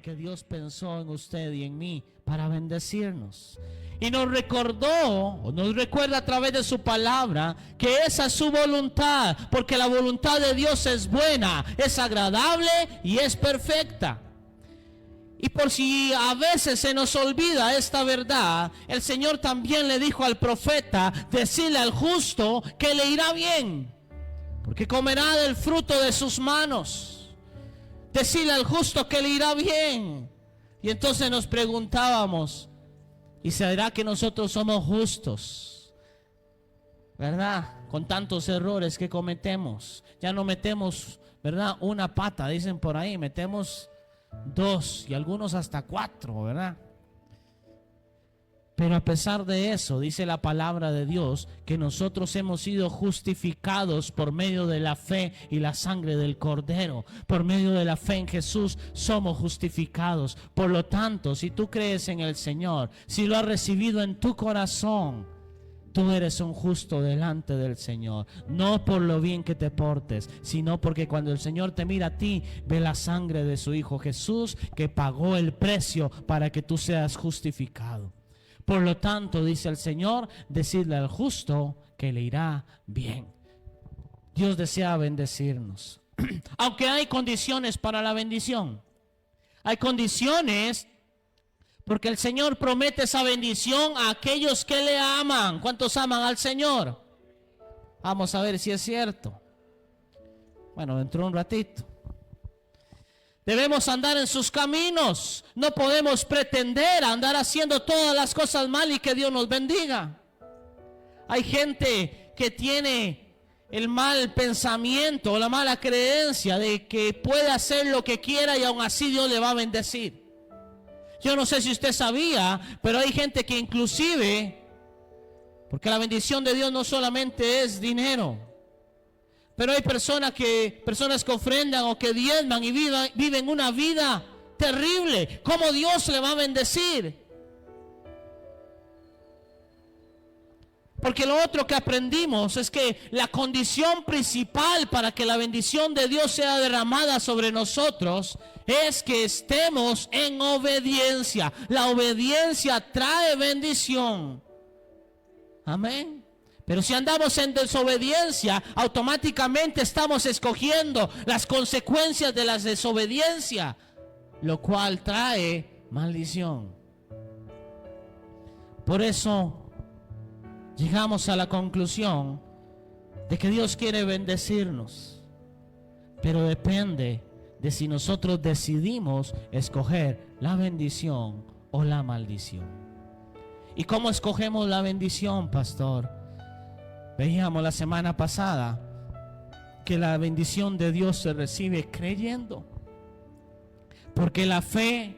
que Dios pensó en usted y en mí para bendecirnos. Y nos recordó, o nos recuerda a través de su palabra, que esa es su voluntad, porque la voluntad de Dios es buena, es agradable y es perfecta. Y por si a veces se nos olvida esta verdad, el Señor también le dijo al profeta, decirle al justo que le irá bien, porque comerá del fruto de sus manos. Decirle al justo que le irá bien. Y entonces nos preguntábamos, ¿y será que nosotros somos justos? ¿Verdad? Con tantos errores que cometemos. Ya no metemos, ¿verdad?, una pata, dicen por ahí, metemos 2 y algunos hasta 4, ¿verdad? Pero a pesar de eso, dice la palabra de Dios, que nosotros hemos sido justificados por medio de la fe y la sangre del Cordero. Por medio de la fe en Jesús somos justificados. Por lo tanto, si tú crees en el Señor, si lo has recibido en tu corazón, tú eres un justo delante del Señor. No por lo bien que te portes, sino porque cuando el Señor te mira a ti, ve la sangre de su Hijo Jesús, que pagó el precio para que tú seas justificado. Por lo tanto, dice el Señor, decirle al justo que le irá bien. Dios desea bendecirnos. Aunque hay condiciones para la bendición. Hay condiciones porque el Señor promete esa bendición a aquellos que le aman. ¿Cuántos aman al Señor? Vamos a ver si es cierto. Bueno, dentro de un ratito. Debemos andar en sus caminos. No podemos pretender andar haciendo todas las cosas mal y que Dios nos bendiga. Hay gente que tiene el mal pensamiento o la mala creencia de que puede hacer lo que quiera y aún así Dios le va a bendecir. Yo no sé si usted sabía, pero hay gente que inclusive, porque la bendición de Dios no solamente es dinero, pero hay personas que ofrendan o que diezman y viven una vida terrible. ¿Cómo Dios le va a bendecir? Porque lo otro que aprendimos es que la condición principal para que la bendición de Dios sea derramada sobre nosotros es que estemos en obediencia. La obediencia trae bendición. Amén. Pero si andamos en desobediencia, automáticamente estamos escogiendo las consecuencias de la desobediencia, lo cual trae maldición. Por eso llegamos a la conclusión de que Dios quiere bendecirnos, pero depende de si nosotros decidimos escoger la bendición o la maldición. ¿Y cómo escogemos la bendición, pastor? Veíamos la semana pasada que la bendición de Dios se recibe creyendo, porque la fe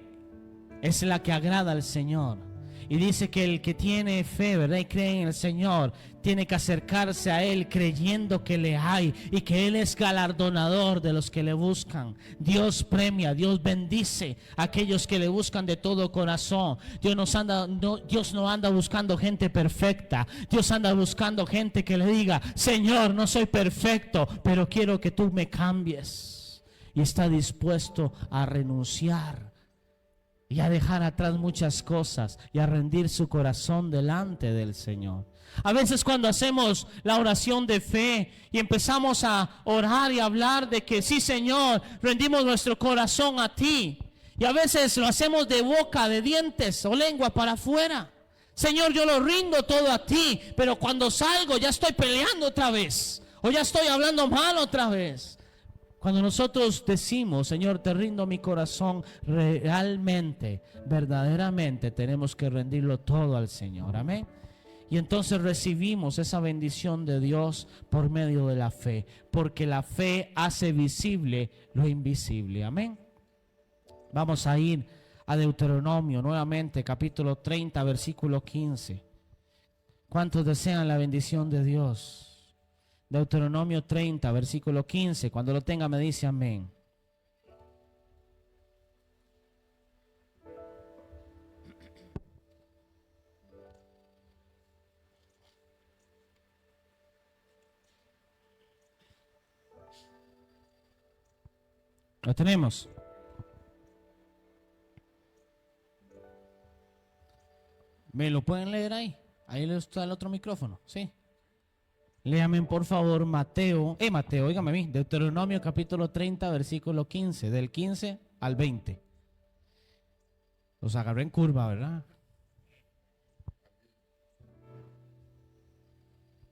es la que agrada al Señor. Y dice que el que tiene fe, ¿verdad?, y cree en el Señor, tiene que acercarse a Él creyendo que le hay y que Él es galardonador de los que le buscan. Dios premia, Dios bendice a aquellos que le buscan de todo corazón. Dios no anda buscando gente perfecta. Dios anda buscando gente que le diga: Señor, no soy perfecto, pero quiero que tú me cambies. Y está dispuesto a renunciar y a dejar atrás muchas cosas y a rendir su corazón delante del Señor. A veces cuando hacemos la oración de fe y empezamos a orar y hablar de que sí, Señor, rendimos nuestro corazón a ti, y a veces lo hacemos de boca, de dientes o lengua para afuera. Señor, yo lo rindo todo a ti, pero cuando salgo ya estoy peleando otra vez, o ya estoy hablando mal otra vez. Cuando nosotros decimos: Señor, te rindo mi corazón, realmente, verdaderamente tenemos que rendirlo todo al Señor. Amén. Y entonces recibimos esa bendición de Dios por medio de la fe, porque la fe hace visible lo invisible. Amén. Vamos a ir a Deuteronomio nuevamente, capítulo 30, versículo 15. ¿Cuántos desean la bendición de Dios? Deuteronomio 30, versículo 15. Cuando lo tenga me dice amén. Lo tenemos. ¿Me lo pueden leer ahí? Ahí está el otro micrófono, ¿sí? Léame por favor Mateo, óigame a mí, Deuteronomio capítulo 30, versículo 15, del 15 al 20. Los agarré en curva, ¿verdad?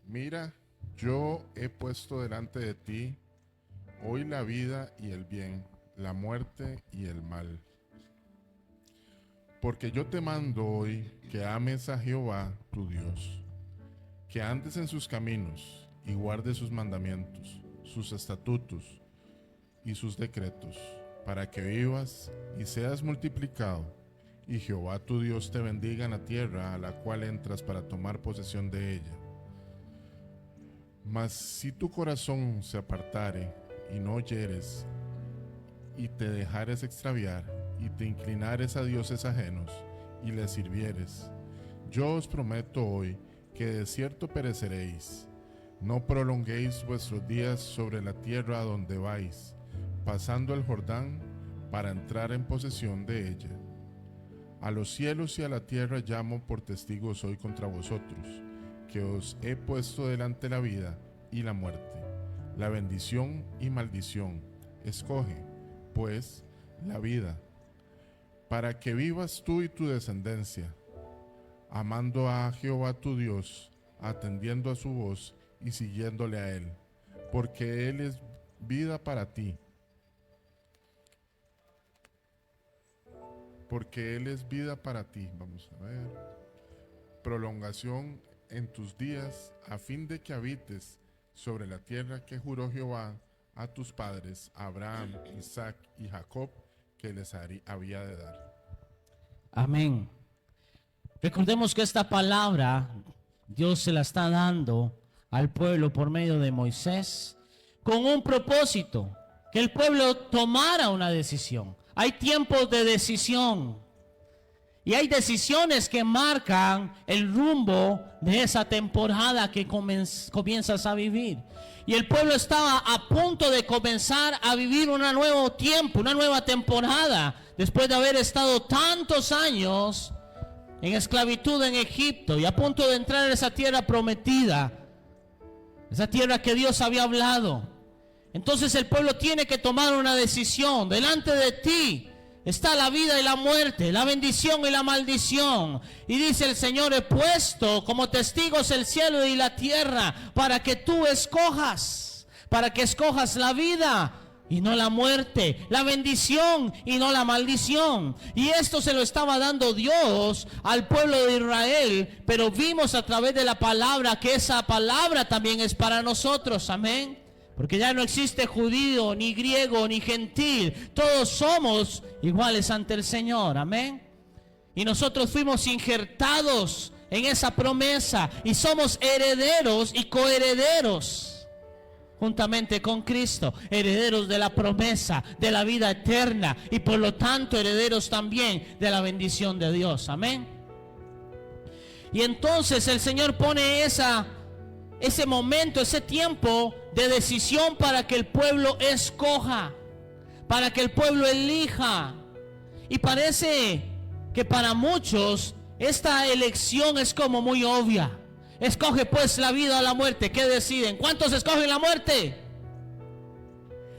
Mira, yo he puesto delante de ti hoy la vida y el bien, la muerte y el mal. Porque yo te mando hoy que ames a Jehová tu Dios, que andes en sus caminos y guardes sus mandamientos, sus estatutos y sus decretos, para que vivas y seas multiplicado, y Jehová tu Dios te bendiga en la tierra a la cual entras para tomar posesión de ella. Mas si tu corazón se apartare y no oyeres, y te dejares extraviar, y te inclinares a dioses ajenos, y les sirvieres, yo os prometo hoy que de cierto pereceréis. No prolonguéis vuestros días sobre la tierra a donde vais, pasando el Jordán para entrar en posesión de ella. A los cielos y a la tierra llamo por testigos hoy contra vosotros, que os he puesto delante la vida y la muerte, la bendición y maldición. Escoge, pues, la vida, para que vivas tú y tu descendencia, amando a Jehová tu Dios, atendiendo a su voz y siguiéndole a Él, porque Él es vida para ti. Porque Él es vida para ti. Vamos a ver. Prolongación en tus días, a fin de que habites sobre la tierra que juró Jehová a tus padres, Abraham, Isaac y Jacob, que les había de dar. Amén. Recordemos que esta palabra Dios se la está dando al pueblo por medio de Moisés con un propósito, que el pueblo tomara una decisión. Hay tiempos de decisión y hay decisiones que marcan el rumbo de esa temporada que comienzas a vivir. Y el pueblo estaba a punto de comenzar a vivir un nuevo tiempo, una nueva temporada, después de haber estado tantos años en esclavitud en Egipto y a punto de entrar en esa tierra prometida, esa tierra que Dios había hablado. Entonces el pueblo tiene que tomar una decisión. Delante de ti está la vida y la muerte, la bendición y la maldición. Y dice el Señor: he puesto como testigos el cielo y la tierra para que tú escojas, para que escojas la vida y no la muerte, la bendición y no la maldición. Y esto se lo estaba dando Dios al pueblo de Israel, pero vimos a través de la palabra que esa palabra también es para nosotros. Amén. Porque ya no existe judío, ni griego, ni gentil. Todos somos iguales ante el Señor. Amén. Y nosotros fuimos injertados en esa promesa y somos herederos y coherederos juntamente con Cristo, herederos de la promesa de la vida eterna y por lo tanto herederos también de la bendición de Dios. Amén. Y entonces el Señor pone ese momento, ese tiempo de decisión para que el pueblo escoja, para que el pueblo elija. Y parece que para muchos esta elección es como muy obvia. Escoge pues la vida o la muerte. ¿Qué deciden? ¿Cuántos escogen la muerte?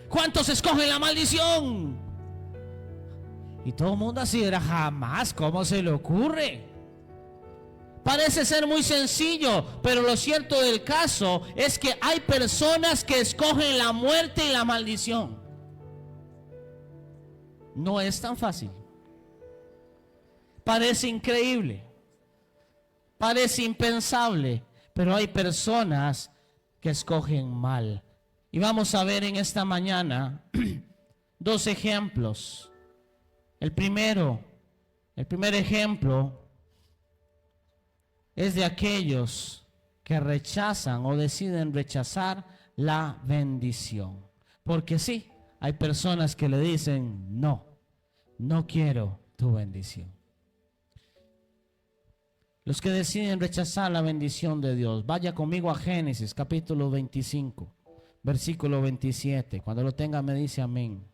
¿Cuántos escogen la maldición? Y todo el mundo así era: jamás, ¿cómo se le ocurre? Parece ser muy sencillo, pero lo cierto del caso es que hay personas que escogen la muerte y la maldición. No es tan fácil. Parece increíble, parece impensable, pero hay personas que escogen mal. Y vamos a ver en esta mañana dos ejemplos. El primer ejemplo es de aquellos que rechazan o deciden rechazar la bendición. Porque sí, hay personas que le dicen: no, no quiero tu bendición. Los que deciden rechazar la bendición de Dios, vaya conmigo a Génesis capítulo 25, versículo 27. Cuando lo tenga me dice amén.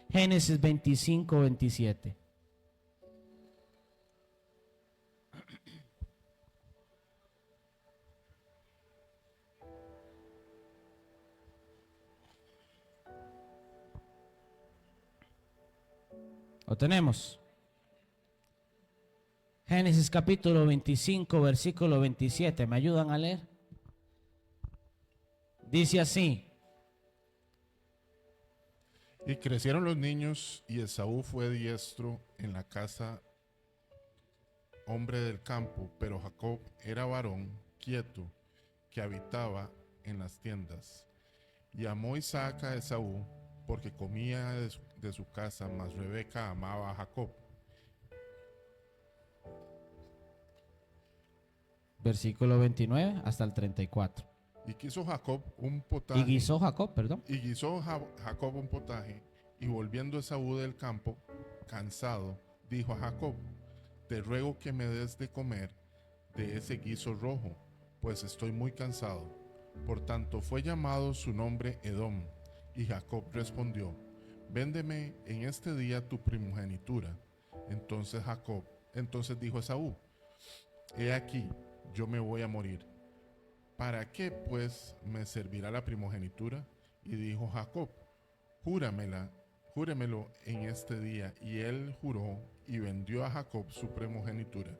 Génesis 25, 27. ¿Lo tenemos? Génesis capítulo 25, versículo 27. ¿Me ayudan a leer? Dice así. Y crecieron los niños, y Esaú fue diestro en la casa, hombre del campo, pero Jacob era varón quieto, que habitaba en las tiendas. Y amó Isaac a Esaú, porque comía de su casa, mas Rebeca amaba a Jacob. Versículo 29 hasta el 34. Y quiso Jacob un potaje. Y guisó Jacob, perdón. Y guisó Jacob un potaje, y volviendo Esaú del campo, cansado, dijo a Jacob: te ruego que me des de comer de ese guiso rojo, pues estoy muy cansado. Por tanto fue llamado su nombre Edom. Y Jacob respondió: véndeme en este día tu primogenitura. Entonces dijo Esaú: he aquí, yo me voy a morir. ¿Para qué pues me servirá la primogenitura? Y dijo Jacob: júremelo en este día. Y él juró y vendió a Jacob su primogenitura.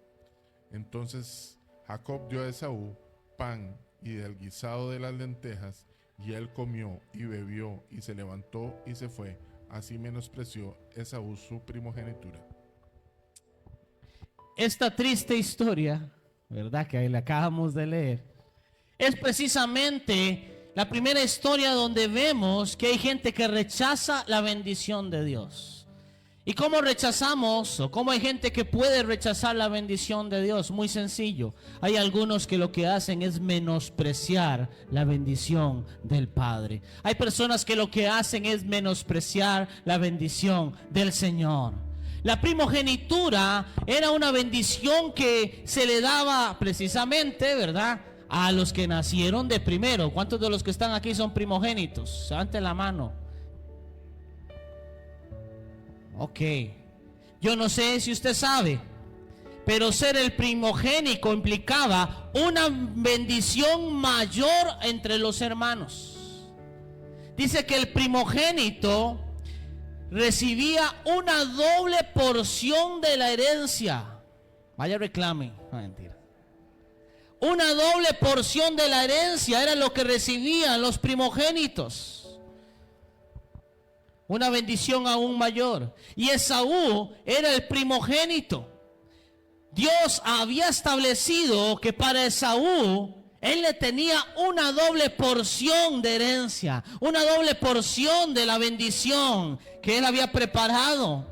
Entonces Jacob dio a Esaú pan y del guisado de las lentejas, y él comió y bebió y se levantó y se fue. Así menospreció Esaú su primogenitura. Esta triste historia, ¿verdad?, que le acabamos de leer, es precisamente la primera historia donde vemos que hay gente que rechaza la bendición de Dios. ¿Y cómo rechazamos, o cómo hay gente que puede rechazar la bendición de Dios? Muy sencillo. Hay algunos que lo que hacen es menospreciar la bendición del Padre. Hay personas que lo que hacen es menospreciar la bendición del Señor. La primogenitura era una bendición que se le daba precisamente, ¿verdad?, a los que nacieron de primero. ¿Cuántos de los que están aquí son primogénitos? Levanten la mano. Ok. Yo no sé si usted sabe, pero ser el primogénito implicaba una bendición mayor entre los hermanos. Dice que el primogénito recibía una doble porción de la herencia. Vaya reclame. No, mentira. Una doble porción de la herencia era lo que recibían los primogénitos. Una bendición aún mayor. Y Esaú era el primogénito. Dios había establecido que para Esaú él le tenía una doble porción de herencia, una doble porción de la bendición que él había preparado.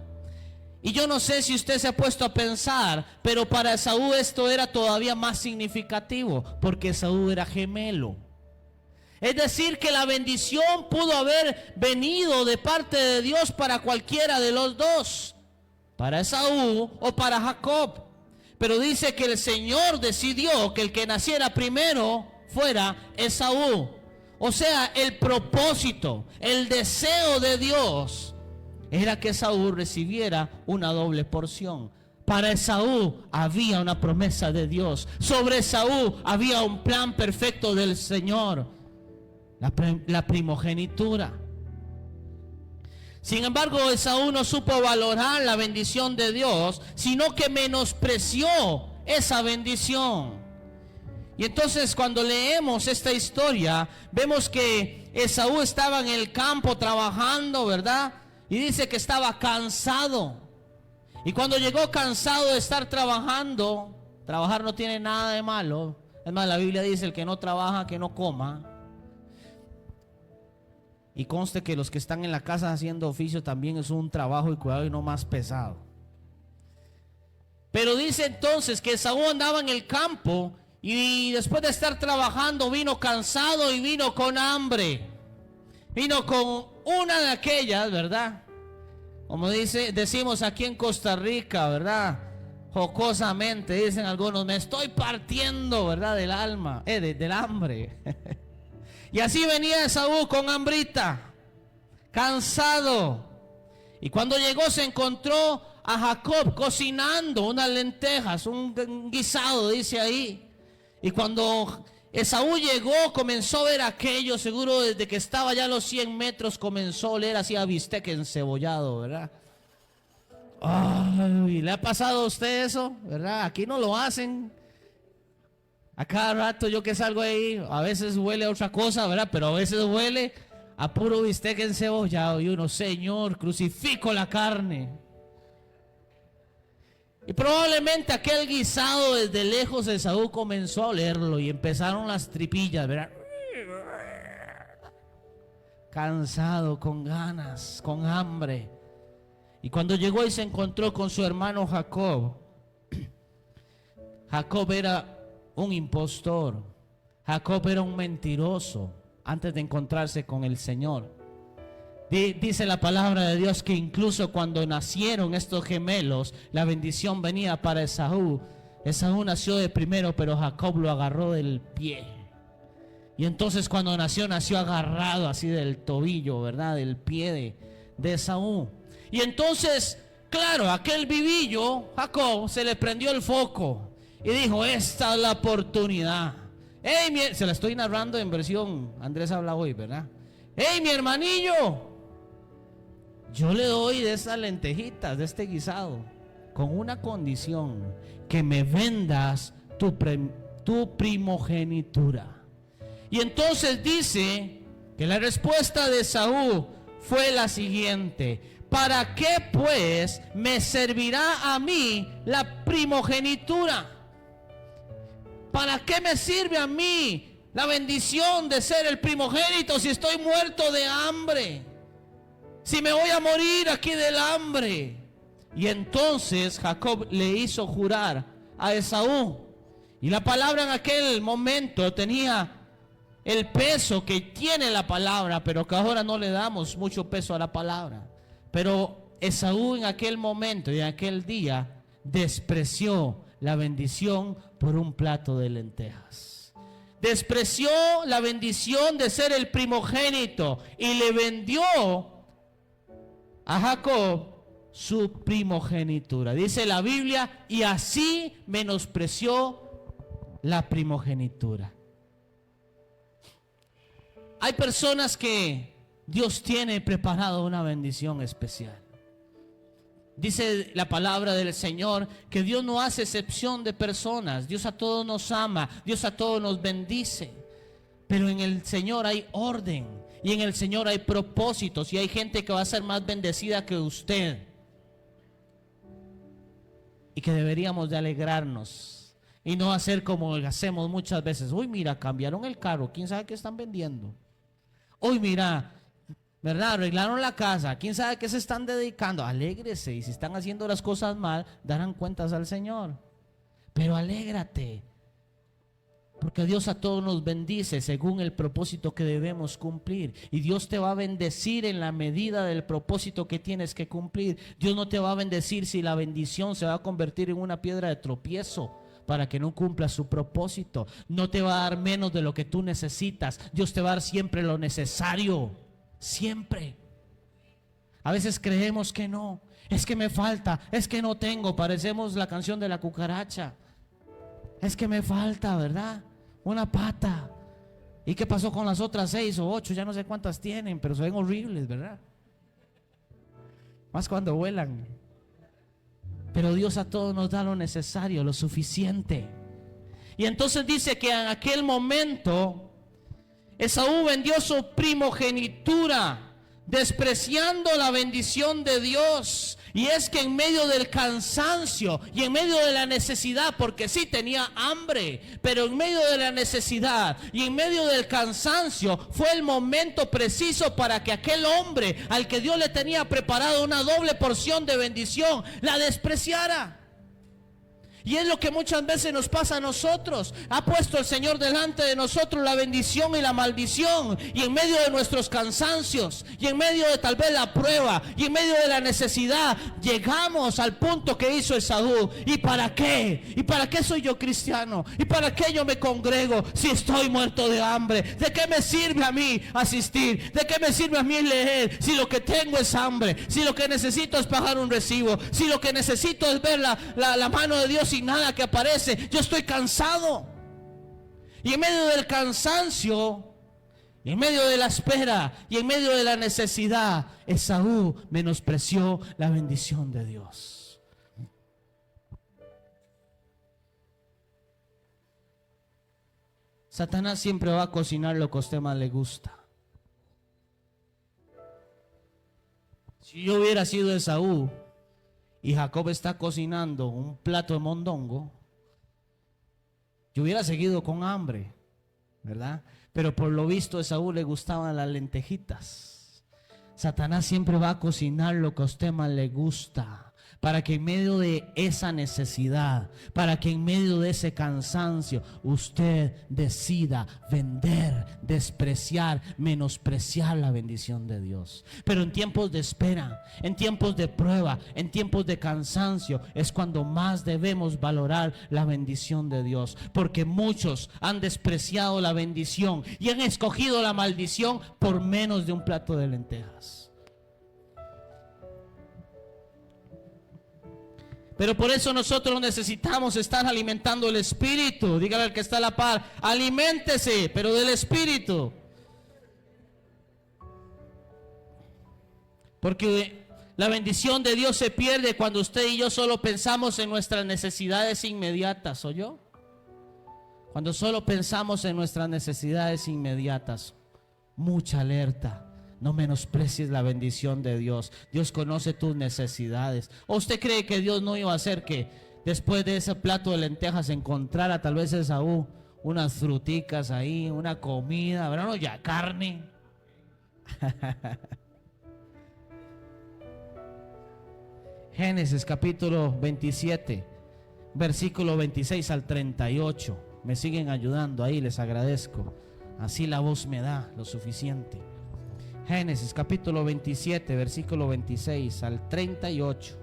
Y yo no sé si usted se ha puesto a pensar, pero para Esaú esto era todavía más significativo, porque Esaú era gemelo. Es decir, que la bendición pudo haber venido de parte de Dios para cualquiera de los dos, para Esaú o para Jacob. Pero dice que el Señor decidió que el que naciera primero fuera Esaú. O sea, el propósito, el deseo de Dios era que Esaú recibiera una doble porción. Para Esaú había una promesa de Dios. Sobre Esaú había un plan perfecto del Señor. La primogenitura. Sin embargo, Esaú no supo valorar la bendición de Dios, sino que menospreció esa bendición. Y entonces cuando leemos esta historia, vemos que Esaú estaba en el campo trabajando, ¿verdad? Y dice que estaba cansado. Y cuando llegó cansado de estar trabajando, trabajar no tiene nada de malo. Es más, la Biblia dice: el que no trabaja, que no coma. Y conste que los que están en la casa haciendo oficio también es un trabajo y cuidado y no más pesado. Pero dice entonces que Esaú andaba en el campo y después de estar trabajando vino cansado y vino con hambre. Vino con una de aquellas, ¿verdad? Como decimos aquí en Costa Rica, ¿verdad? Jocosamente dicen algunos: me estoy partiendo, ¿verdad?, del alma, del hambre. Y así venía Esaú con hambrita, cansado. Y cuando llegó se encontró a Jacob cocinando unas lentejas, un guisado, dice ahí. Y cuando Esaú llegó, comenzó a ver aquello, seguro desde que estaba ya a los 100 metros comenzó a oler así a bistec encebollado, ¿verdad? Ay, ¿le ha pasado a usted eso? ¿Verdad? Aquí no lo hacen. A cada rato yo que salgo ahí, a veces huele a otra cosa, ¿verdad? Pero a veces huele a puro bistec encebollado. Y uno, Señor, crucifico la carne. Y probablemente aquel guisado desde lejos Esaú comenzó a olerlo y empezaron las tripillas, ¿verdad? Cansado, con ganas, con hambre. Y cuando llegó y se encontró con su hermano Jacob, Jacob era un impostor, Jacob era un mentiroso antes de encontrarse con el Señor. Dice la palabra de Dios que incluso cuando nacieron estos gemelos, la bendición venía para Esaú. Esaú nació de primero, pero Jacob lo agarró del pie. Y entonces cuando nació agarrado así del tobillo, ¿verdad? Del pie de Esaú. Y entonces, claro, aquel vivillo, Jacob, se le prendió el foco y dijo, esta es la oportunidad. Se la estoy narrando en versión Andrés habla hoy, ¿verdad? ¡Hey, mi hermanillo! Yo le doy de esas lentejitas, de este guisado, con una condición, que me vendas tu primogenitura. Y entonces dice que la respuesta de Esaú fue la siguiente: ¿para qué pues me servirá a mí la primogenitura? ¿Para qué me sirve a mí la bendición de ser el primogénito si estoy muerto de hambre? Si me voy a morir aquí del hambre. Y entonces Jacob le hizo jurar a Esaú. Y la palabra en aquel momento tenía el peso que tiene la palabra, pero que ahora no le damos mucho peso a la palabra. Pero Esaú en aquel momento y en aquel día despreció la bendición por un plato de lentejas. Despreció la bendición de ser el primogénito y le vendió a Jacob su primogenitura. Dice la Biblia, y así menospreció la primogenitura. Hay personas que Dios tiene preparado una bendición especial. Dice la palabra del Señor que Dios no hace excepción de personas. Dios a todos nos ama, Dios a todos nos bendice. Pero en el Señor hay orden y en el Señor hay propósitos, y hay gente que va a ser más bendecida que usted. Y que deberíamos de alegrarnos y no hacer como hacemos muchas veces. Uy, mira, cambiaron el carro, ¿quién sabe qué están vendiendo? Uy, mira, ¿verdad? Arreglaron la casa, ¿quién sabe qué se están dedicando? Alégrese, y si están haciendo las cosas mal, darán cuentas al Señor. Pero alégrate, porque Dios a todos nos bendice según el propósito que debemos cumplir. Y Dios te va a bendecir en la medida del propósito que tienes que cumplir. Dios no te va a bendecir si la bendición se va a convertir en una piedra de tropiezo para que no cumpla su propósito. No te va a dar menos de lo que tú necesitas. Dios te va a dar siempre lo necesario. Siempre. A veces creemos que no. Es que me falta, es que no tengo. Parecemos la canción de la cucaracha. Es que me falta, ¿verdad? Una pata. ¿Y qué pasó con las otras 6 o 8? Ya no sé cuántas tienen, pero se ven horribles, ¿verdad? Más cuando vuelan. Pero Dios a todos nos da lo necesario, lo suficiente. Y entonces dice que en aquel momento Esaú vendió su primogenitura, despreciando la bendición de Dios. Y es que en medio del cansancio y en medio de la necesidad, porque sí tenía hambre, pero en medio de la necesidad y en medio del cansancio fue el momento preciso para que aquel hombre al que Dios le tenía preparado una doble porción de bendición la despreciara. Y es lo que muchas veces nos pasa a nosotros. Ha puesto el Señor delante de nosotros la bendición y la maldición. Y en medio de nuestros cansancios, y en medio de tal vez la prueba, y en medio de la necesidad, llegamos al punto que hizo Esaú. ¿Y para qué? ¿Y para qué soy yo cristiano? ¿Y para qué yo me congrego si estoy muerto de hambre? ¿De qué me sirve a mí asistir? ¿De qué me sirve a mí leer si lo que tengo es hambre? Si lo que necesito es pagar un recibo, si lo que necesito es ver la mano de Dios sin nada que aparece. Yo estoy cansado. Y en medio del cansancio Y en medio de la espera y en medio de la necesidad, Esaú menospreció la bendición de Dios. Satanás siempre va a cocinar lo que a usted más le gusta. Si yo hubiera sido Esaú y Jacob está cocinando un plato de mondongo, yo hubiera seguido con hambre, ¿verdad? Pero por lo visto a Esaú le gustaban las lentejitas. Satanás siempre va a cocinar lo que a usted más le gusta, para que en medio de esa necesidad, para que en medio de ese cansancio, usted decida vender, despreciar, menospreciar la bendición de Dios. Pero en tiempos de espera, en tiempos de prueba, en tiempos de cansancio, es cuando más debemos valorar la bendición de Dios. Porque muchos han despreciado la bendición y han escogido la maldición por menos de un plato de lentejas. Pero por eso nosotros necesitamos estar alimentando el espíritu. Dígale al que está a la par, aliméntese, pero del espíritu. Porque la bendición de Dios se pierde cuando usted y yo solo pensamos en nuestras necesidades inmediatas, ¿oyó? Cuando solo pensamos en nuestras necesidades inmediatas. Mucha alerta. No menosprecies la bendición de Dios. Dios conoce tus necesidades. ¿O usted cree que Dios no iba a hacer que después de ese plato de lentejas encontrara tal vez Esaú unas fruticas ahí, una comida, ¿verdad? No, ya carne. Génesis capítulo 27, versículo 26 al 38. Me siguen ayudando ahí, les agradezco. Así la voz me da lo suficiente. Génesis capítulo 27, versículo 26 al 38.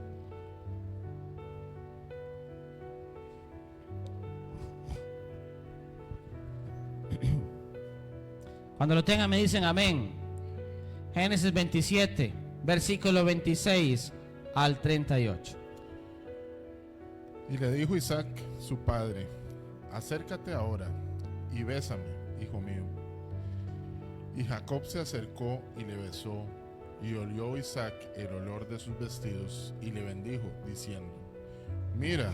Cuando lo tengan me dicen amén. Génesis 27, versículo 26 al 38. Y le dijo Isaac, su padre: acércate ahora y bésame, hijo mío. Y Jacob se acercó y le besó, y olió Isaac el olor de sus vestidos, y le bendijo, diciendo: mira,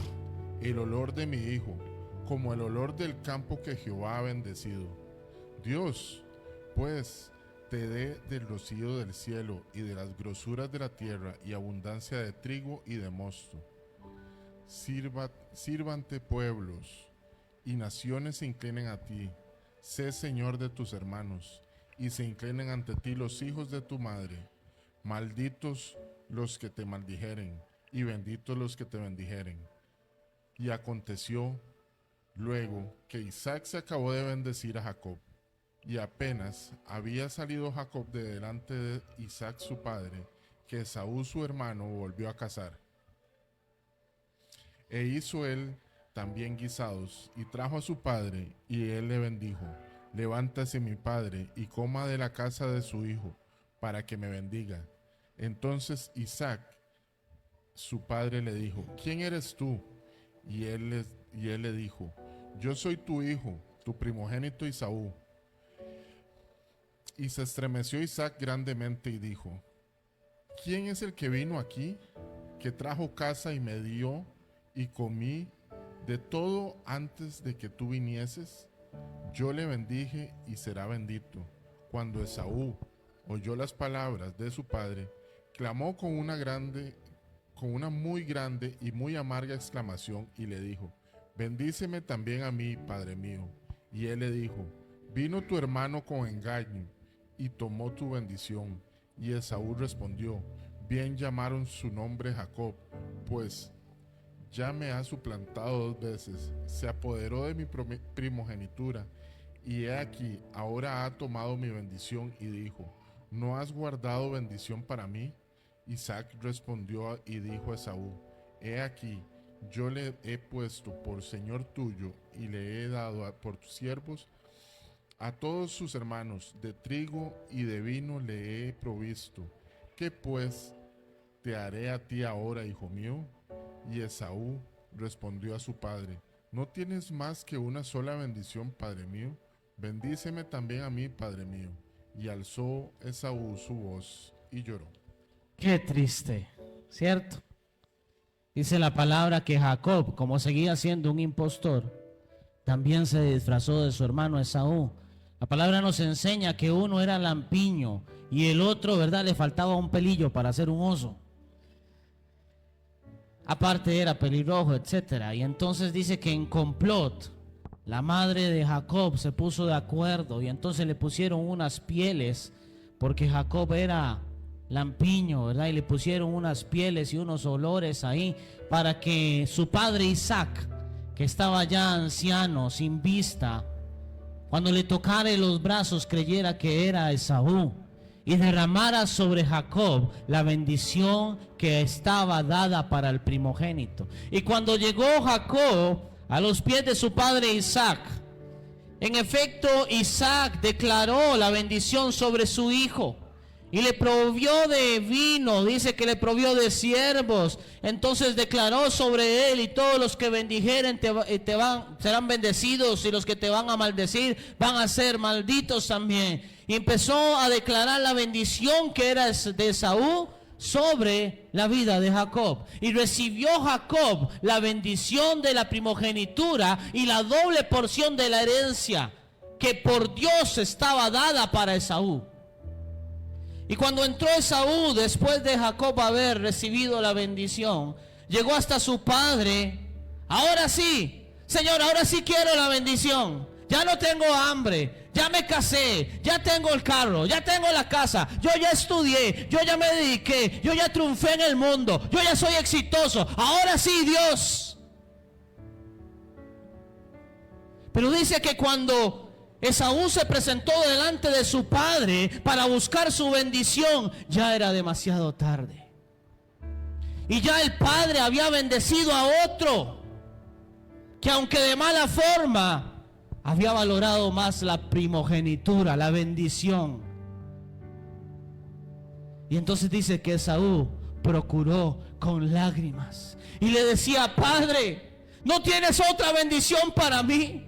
el olor de mi hijo, como el olor del campo que Jehová ha bendecido. Dios, pues, te dé del rocío del cielo y de las grosuras de la tierra, y abundancia de trigo y de mosto. Sírvante pueblos, y naciones se inclinen a ti. Sé señor de tus hermanos, y se inclinen ante ti los hijos de tu madre. Malditos los que te maldijeren, y benditos los que te bendijeren. Y aconteció luego que Isaac se acabó de bendecir a Jacob, y apenas había salido Jacob de delante de Isaac su padre, que Esaú su hermano volvió a cazar. E hizo él también guisados, y trajo a su padre, y él le bendijo: levántase mi padre, y coma de la casa de su hijo, para que me bendiga. Entonces Isaac, su padre, le dijo: ¿quién eres tú? Y él le dijo: yo soy tu hijo, tu primogénito Esaú. Y se estremeció Isaac grandemente y dijo: ¿quién es el que vino aquí, que trajo caza y me dio, y comí de todo antes de que tú vinieses? Yo le bendije y será bendito. Cuando Esaú oyó las palabras de su padre, clamó con una muy grande y muy amarga exclamación, y le dijo: bendíceme también a mí, padre mío. Y él le dijo: vino tu hermano con engaño y tomó tu bendición. Y Esaú respondió: bien llamaron su nombre Jacob, pues ya me ha suplantado 2 veces, se apoderó de mi primogenitura, y he aquí, ahora ha tomado mi bendición. Y dijo: ¿no has guardado bendición para mí? Isaac respondió y dijo a Esaú: he aquí, yo le he puesto por señor tuyo, y le he dado por tus siervos a todos sus hermanos. De trigo y de vino le he provisto. ¿Qué pues te haré a ti ahora, hijo mío? Y Esaú respondió a su padre: ¿no tienes más que una sola bendición, padre mío? Bendíceme también a mí, padre mío. Y alzó Esaú su voz y lloró. Qué triste, ¿cierto? Dice la palabra que Jacob, como seguía siendo un impostor, también se disfrazó de su hermano Esaú. La palabra nos enseña que uno era lampiño y el otro, ¿verdad?, le faltaba un pelillo para hacer un oso. Aparte era pelirrojo, etcétera. Y entonces dice que en complot la madre de Jacob se puso de acuerdo y entonces le pusieron unas pieles, porque Jacob era lampiño, ¿verdad? Y le pusieron unas pieles y unos olores ahí para que su padre Isaac, que estaba ya anciano, sin vista, cuando le tocara los brazos creyera que era Esaú y derramara sobre Jacob la bendición que estaba dada para el primogénito. Y cuando llegó Jacob a los pies de su padre Isaac, en efecto Isaac declaró la bendición sobre su hijo y le provió de vino, dice que le provió de siervos. Entonces declaró sobre él: y todos los que bendijeren serán bendecidos, y los que te van a maldecir van a ser malditos también. Y empezó a declarar la bendición que era de Esaú sobre la vida de Jacob. Y recibió Jacob la bendición de la primogenitura y la doble porción de la herencia que por Dios estaba dada para Esaú. Y cuando entró Esaú, después de Jacob haber recibido la bendición, llegó hasta su padre. Ahora sí, Señor, ahora sí quiero la bendición. Ya no tengo hambre, ya me casé, ya tengo el carro, ya tengo la casa, yo ya estudié, yo ya me dediqué, yo ya triunfé en el mundo, yo ya soy exitoso. Ahora sí, Dios. Pero dice que cuando Esaú se presentó delante de su padre para buscar su bendición, ya era demasiado tarde. Y ya el padre había bendecido a otro, que aunque de mala forma, había valorado más la primogenitura, la bendición. Y entonces dice que Esaú procuró con lágrimas y le decía: Padre, ¿no tienes otra bendición para mí?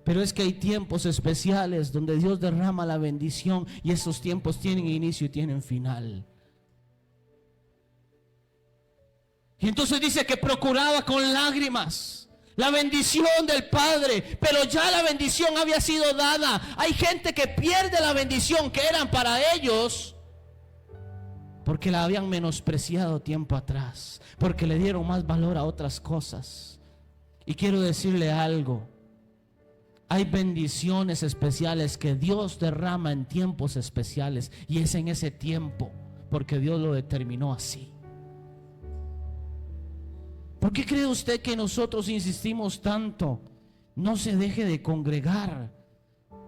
Pero es que hay tiempos especiales donde Dios derrama la bendición, y esos tiempos tienen inicio y tienen final. Y entonces dice que procuraba con lágrimas la bendición del Padre, pero ya la bendición había sido dada. Hay gente que pierde la bendición que eran para ellos porque la habían menospreciado tiempo atrás, porque le dieron más valor a otras cosas. Y quiero decirle algo: hay bendiciones especiales que Dios derrama en tiempos especiales, y es en ese tiempo porque Dios lo determinó así. ¿Por qué cree usted que nosotros insistimos tanto? No se deje de congregar,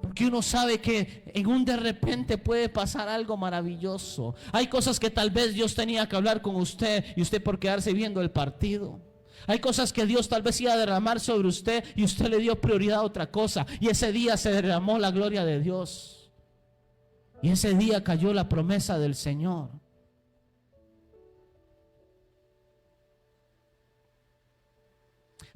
porque uno sabe que en un de repente puede pasar algo maravilloso. Hay cosas que tal vez Dios tenía que hablar con usted, y usted por quedarse viendo el partido. Hay cosas que Dios tal vez iba a derramar sobre usted, y usted le dio prioridad a otra cosa, y ese día se derramó la gloria de Dios, y ese día cayó la promesa del Señor.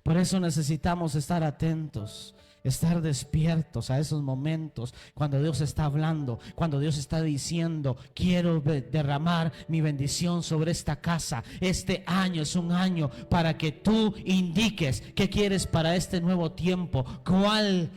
Por eso necesitamos estar atentos, estar despiertos a esos momentos cuando Dios está hablando, cuando Dios está diciendo: quiero derramar mi bendición sobre esta casa. Este año es un año para que tú indiques qué quieres para este nuevo tiempo. ¿Cuál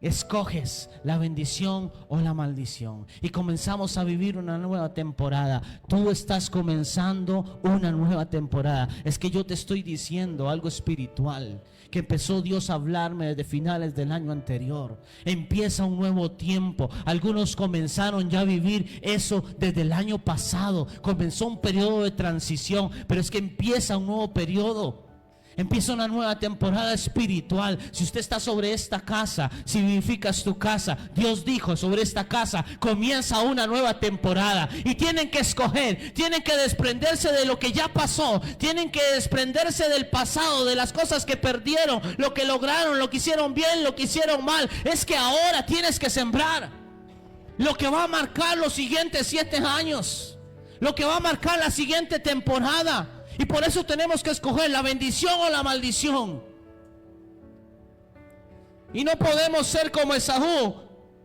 escoges, la bendición o la maldición? Y comenzamos a vivir una nueva temporada. Tú estás comenzando una nueva temporada. Es que yo te estoy diciendo algo espiritual que empezó Dios a hablarme desde finales del año anterior. Empieza un nuevo tiempo. Algunos comenzaron ya a vivir eso desde el año pasado. Comenzó un periodo de transición, pero es que empieza un nuevo periodo. Empieza una nueva temporada espiritual. Si usted está sobre esta casa, si vivificas tu casa, Dios dijo: sobre esta casa comienza una nueva temporada. Y tienen que escoger, tienen que desprenderse de lo que ya pasó, tienen que desprenderse del pasado, de las cosas que perdieron, lo que lograron, lo que hicieron bien, lo que hicieron mal. Es que ahora tienes que sembrar lo que va a marcar los siguientes 7 años, lo que va a marcar la siguiente temporada. Y por eso tenemos que escoger la bendición o la maldición. Y no podemos ser como Esaú,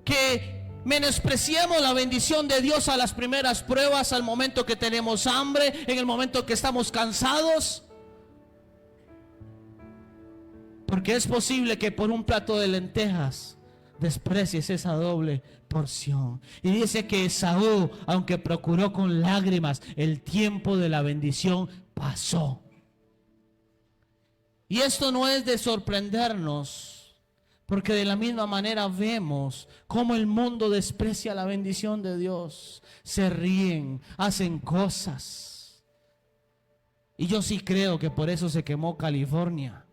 que menospreciamos la bendición de Dios a las primeras pruebas, al momento que tenemos hambre, en el momento que estamos cansados. Porque es posible que por un plato de lentejas desprecies esa doble porción. Y dice que Esaú, aunque procuró con lágrimas, el tiempo de la bendición pasó. Y esto no es de sorprendernos, porque de la misma manera vemos cómo el mundo desprecia la bendición de Dios. Se ríen, hacen cosas. Y yo sí creo que por eso se quemó California.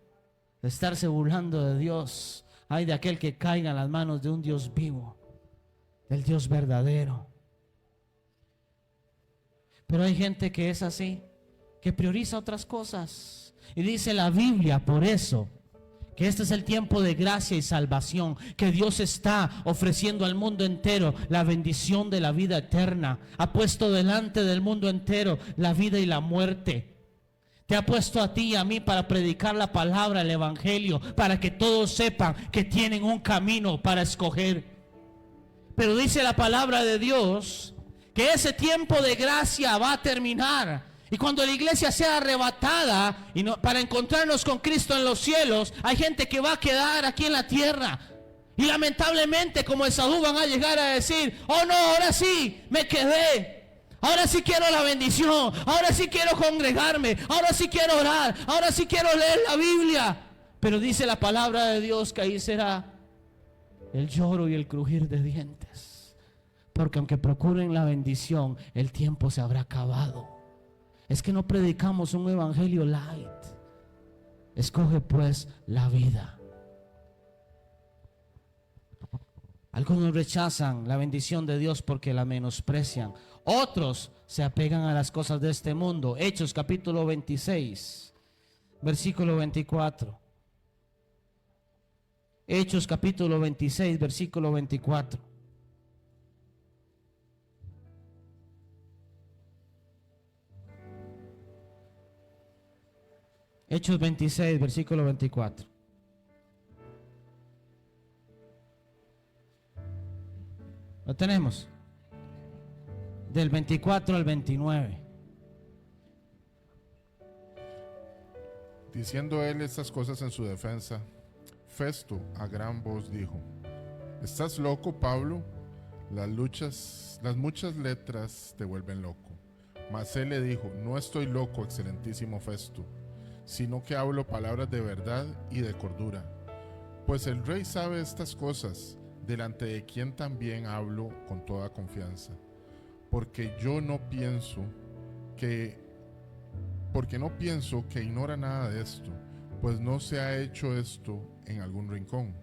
De estarse burlando de Dios. Ay de aquel que caiga en las manos de un Dios vivo, del Dios verdadero. Pero hay gente que es así, que prioriza otras cosas. Y dice la Biblia, por eso, que este es el tiempo de gracia y salvación, que Dios está ofreciendo al mundo entero la bendición de la vida eterna. Ha puesto delante del mundo entero la vida y la muerte. Te ha puesto a ti y a mí para predicar la palabra, el evangelio, para que todos sepan que tienen un camino para escoger. Pero dice la palabra de Dios que ese tiempo de gracia va a terminar. Y cuando la iglesia sea arrebatada y para encontrarnos con Cristo en los cielos, hay gente que va a quedar aquí en la tierra. Y lamentablemente, como Esaú, van a llegar a decir: oh no, ahora sí, me quedé. Ahora sí quiero la bendición, ahora sí quiero congregarme, ahora sí quiero orar, ahora sí quiero leer la Biblia. Pero dice la palabra de Dios que ahí será el lloro y el crujir de dientes. Porque aunque procuren la bendición, el tiempo se habrá acabado. Es que no predicamos un evangelio light. Escoge pues la vida. Algunos rechazan la bendición de Dios porque la menosprecian. Otros se apegan a las cosas de este mundo. Hechos capítulo 26, versículo 24. Hechos capítulo 26, versículo 24. Hechos 26, versículo 24. ¿Lo tenemos? Del 24 al 29. Diciendo él estas cosas en su defensa, Festo a gran voz dijo: ¿estás loco, Pablo? Las muchas letras te vuelven loco. Mas él le dijo: no estoy loco, excelentísimo Festo, sino que hablo palabras de verdad y de cordura. Pues el rey sabe estas cosas, delante de quien también hablo con toda confianza. Porque no pienso que ignora nada de esto, pues no se ha hecho esto en algún rincón.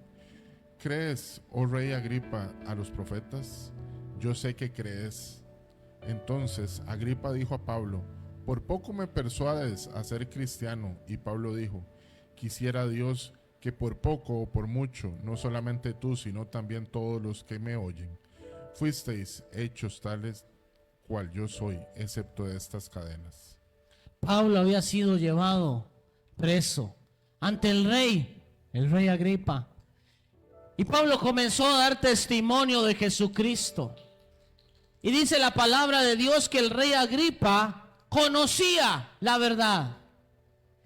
¿Crees, oh rey Agripa, a los profetas? Yo sé que crees. Entonces Agripa dijo a Pablo: por poco me persuades a ser cristiano. Y Pablo dijo: quisiera Dios que por poco o por mucho, no solamente tú, sino también todos los que me oyen, fuisteis hechos tales cual yo soy, excepto de estas cadenas. Pablo había sido llevado preso ante el rey Agripa. Y Pablo comenzó a dar testimonio de Jesucristo. Y dice la palabra de Dios que el rey Agripa conocía la verdad,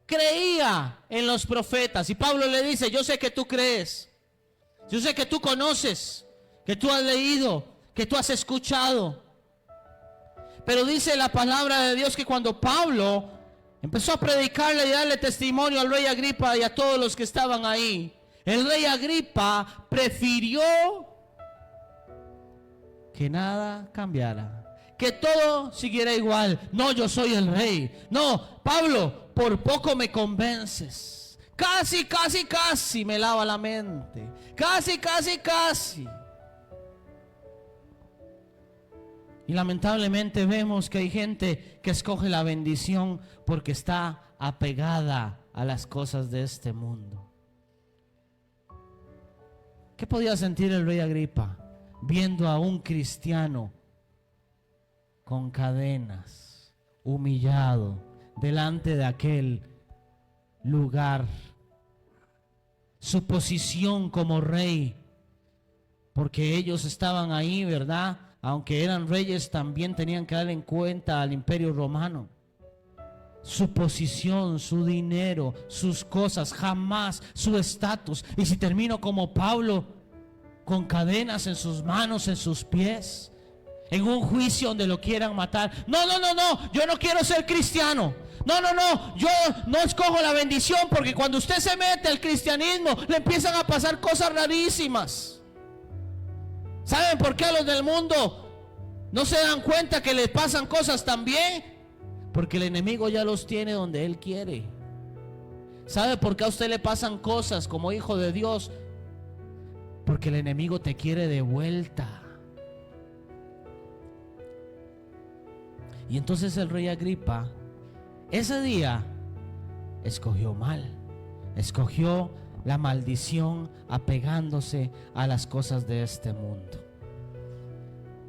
creía en los profetas. Y Pablo le dice: yo sé que tú crees, yo sé que tú conoces, que tú has leído, que tú has escuchado. Pero dice la palabra de Dios que cuando Pablo empezó a predicarle y darle testimonio al rey Agripa y a todos los que estaban ahí, el rey Agripa prefirió que nada cambiara, que todo siguiera igual. No, yo soy el rey. No, Pablo, por poco me convences. Casi me lava la mente. Casi. Y lamentablemente vemos que hay gente que escoge la bendición porque está apegada a las cosas de este mundo. ¿Qué podía sentir el rey Agripa viendo a un cristiano con cadenas, humillado delante de aquel lugar su posición como rey, porque ellos estaban ahí, ¿verdad? Aunque eran reyes, también tenían que dar en cuenta al imperio romano. Su posición, su dinero, sus cosas, jamás su estatus. Y si termino como Pablo, con cadenas en sus manos, en sus pies, en un juicio donde lo quieran matar. No, yo no quiero ser cristiano. No, yo no escojo la bendición, porque cuando usted se mete al cristianismo, le empiezan a pasar cosas rarísimas. ¿Saben por qué a los del mundo no se dan cuenta que les pasan cosas también? Porque el enemigo ya los tiene donde él quiere. ¿Sabe por qué a usted le pasan cosas como hijo de Dios? Porque el enemigo te quiere de vuelta. Y entonces el rey Agripa ese día escogió mal, escogió la maldición apegándose a las cosas de este mundo.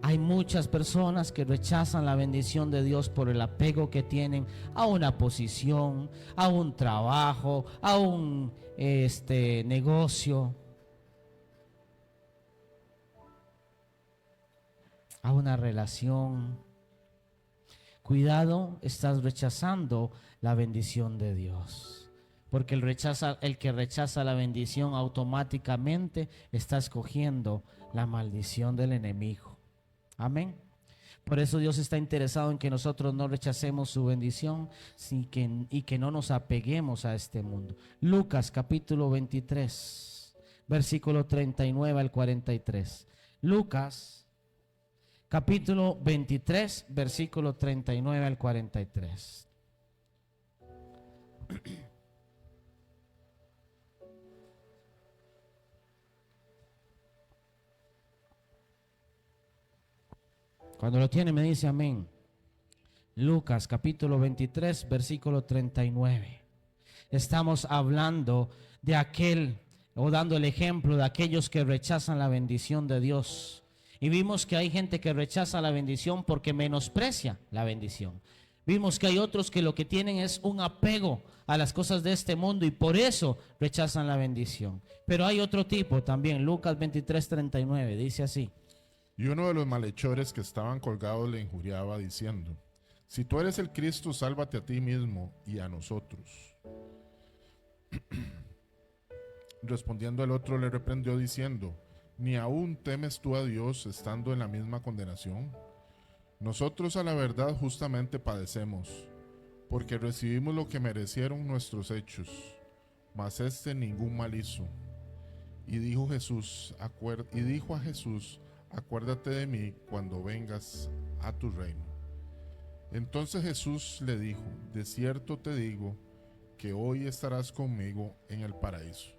Hay muchas personas que rechazan la bendición de Dios por el apego que tienen a una posición, a un trabajo, a un negocio, a una relación. Cuidado, estás rechazando la bendición de Dios. Porque el que rechaza la bendición automáticamente está escogiendo la maldición del enemigo. Amén. Por eso Dios está interesado en que nosotros no rechacemos su bendición y que no nos apeguemos a este mundo. Lucas capítulo 23, versículo 39 al 43. Lucas capítulo 23, versículo 39 al 43. Cuando lo tiene me dice amén. Lucas capítulo 23, versículo 39. Estamos hablando de aquel, o dando el ejemplo de aquellos que rechazan la bendición de Dios. Y vimos que hay gente que rechaza la bendición porque menosprecia la bendición. Vimos que hay otros que lo que tienen es un apego a las cosas de este mundo y por eso rechazan la bendición. Pero hay otro tipo también. Lucas 23:39 dice así. Y uno de los malhechores que estaban colgados le injuriaba diciendo: si tú eres el Cristo, sálvate a ti mismo y a nosotros. Respondiendo el otro le reprendió diciendo: ¿ni aún temes tú a Dios estando en la misma condenación? Nosotros a la verdad justamente padecemos, porque recibimos lo que merecieron nuestros hechos, mas este ningún mal hizo. Y dijo a Jesús: acuérdate de mí cuando vengas a tu reino. Entonces Jesús le dijo: de cierto te digo que hoy estarás conmigo en el paraíso.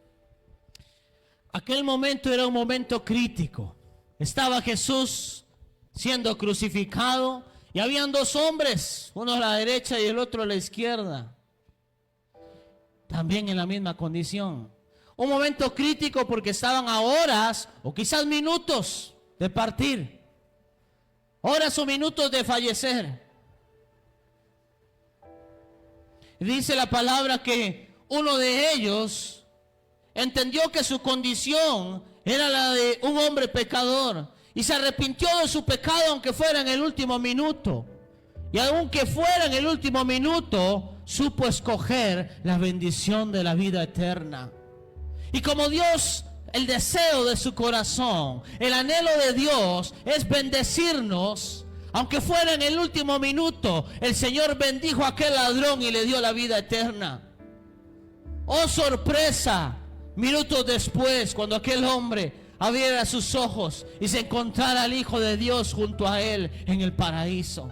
Aquel momento era un momento crítico. Estaba Jesús siendo crucificado y habían dos hombres, uno a la derecha y el otro a la izquierda, también en la misma condición. Un momento crítico porque estaban a horas o quizás minutos de partir, horas o minutos de fallecer. Dice la palabra que uno de ellos entendió que su condición era la de un hombre pecador y se arrepintió de su pecado aunque fuera en el último minuto. Y aunque fuera en el último minuto, supo escoger la bendición de la vida eterna. Y como Dios, el deseo de su corazón, el anhelo de Dios es bendecirnos, aunque fuera en el último minuto, el Señor bendijo a aquel ladrón y le dio la vida eterna. Oh sorpresa, minutos después, cuando aquel hombre abriera sus ojos y se encontrara al Hijo de Dios junto a él en el paraíso.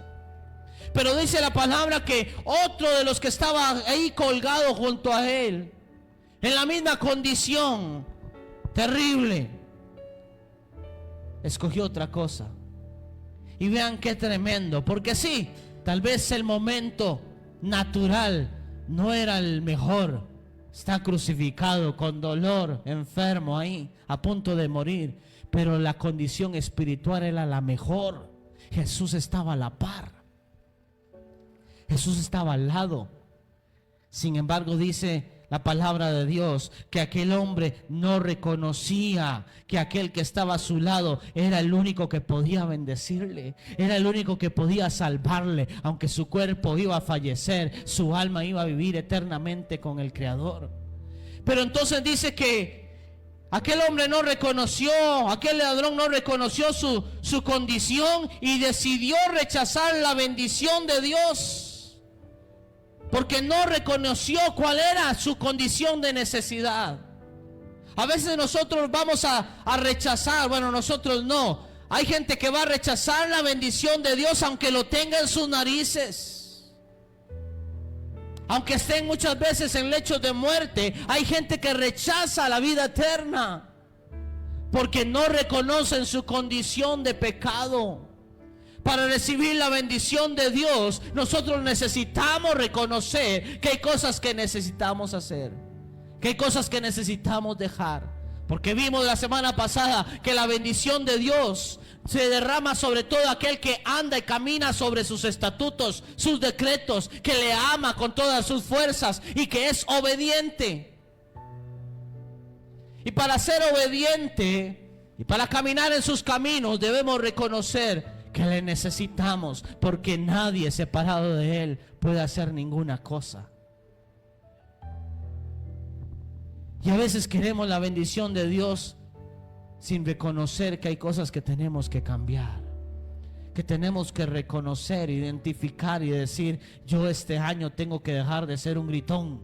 Pero dice la palabra que otro de los que estaba ahí colgado junto a él, en la misma condición terrible, escogió otra cosa. Y vean qué tremendo, porque sí, tal vez el momento natural no era el mejor. Está crucificado con dolor, enfermo ahí, a punto de morir, pero la condición espiritual era la mejor. Jesús estaba a la par, Jesús estaba al lado. Sin embargo, dice la palabra de Dios que aquel hombre no reconocía que aquel que estaba a su lado era el único que podía bendecirle, era el único que podía salvarle. Aunque su cuerpo iba a fallecer, su alma iba a vivir eternamente con el Creador. Pero entonces dice que aquel hombre no reconoció, aquel ladrón no reconoció su condición y decidió rechazar la bendición de Dios. Porque no reconoció cuál era su condición de necesidad. A veces nosotros vamos a rechazar, bueno, nosotros no. Hay gente que va a rechazar la bendición de Dios aunque lo tenga en sus narices. Aunque estén muchas veces en lechos de muerte, hay gente que rechaza la vida eterna porque no reconocen su condición de pecado. Para recibir la bendición de Dios, nosotros necesitamos reconocer que hay cosas que necesitamos hacer, que hay cosas que necesitamos dejar. Porque vimos la semana pasada que la bendición de Dios se derrama sobre todo aquel que anda y camina sobre sus estatutos, sus decretos, que le ama con todas sus fuerzas y que es obediente. Y para ser obediente y para caminar en sus caminos debemos reconocer que le necesitamos, porque nadie separado de Él puede hacer ninguna cosa. Y a veces queremos la bendición de Dios sin reconocer que hay cosas que tenemos que cambiar, que tenemos que reconocer, identificar y decir: yo este año tengo que dejar de ser un gritón.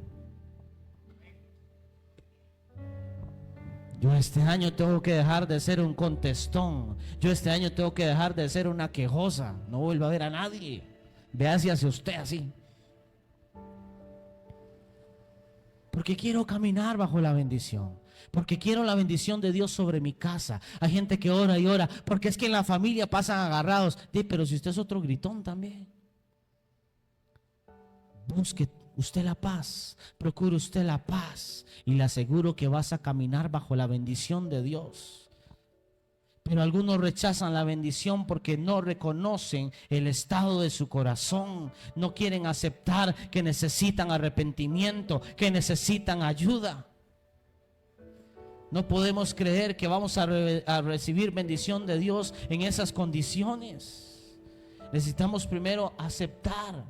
Yo este año tengo que dejar de ser un contestón. Yo este año tengo que dejar de ser una quejosa. No vuelva a ver a nadie. Vea hacia usted así. Porque quiero caminar bajo la bendición. Porque quiero la bendición de Dios sobre mi casa. Hay gente que ora y ora. Porque es que en la familia pasan agarrados. Pero si usted es otro gritón también. Busque usted la paz, procure usted la paz y le aseguro que vas a caminar bajo la bendición de Dios. Pero algunos rechazan la bendición porque no reconocen el estado de su corazón, no quieren aceptar que necesitan arrepentimiento, que necesitan ayuda. No podemos creer que vamos a recibir bendición de Dios en esas condiciones. Necesitamos primero aceptar,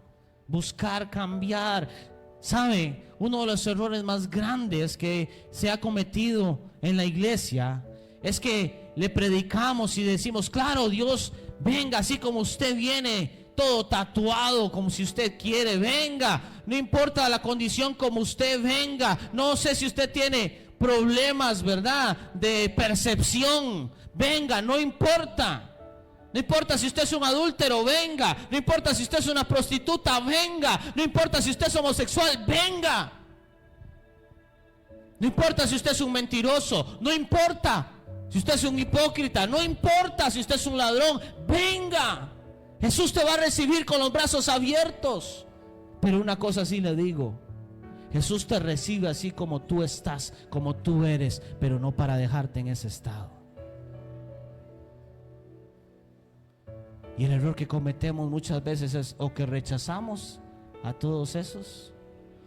buscar cambiar. ¿Sabe? Uno de los errores más grandes que se ha cometido en la iglesia es que le predicamos y decimos: claro, Dios, venga así como usted viene, todo tatuado, como si usted quiere, venga, no importa la condición, como usted venga. No sé si usted tiene problemas, ¿verdad?, de percepción, venga, no importa. No importa si usted es un adúltero, venga. No importa si usted es una prostituta, venga. No importa si usted es homosexual, venga. No importa si usted es un mentiroso, no importa si usted es un hipócrita, no importa si usted es un ladrón, venga. Jesús te va a recibir con los brazos abiertos. Pero una cosa sí le digo: Jesús te recibe así como tú estás, como tú eres, pero no para dejarte en ese estado. Y el error que cometemos muchas veces es o que rechazamos a todos esos,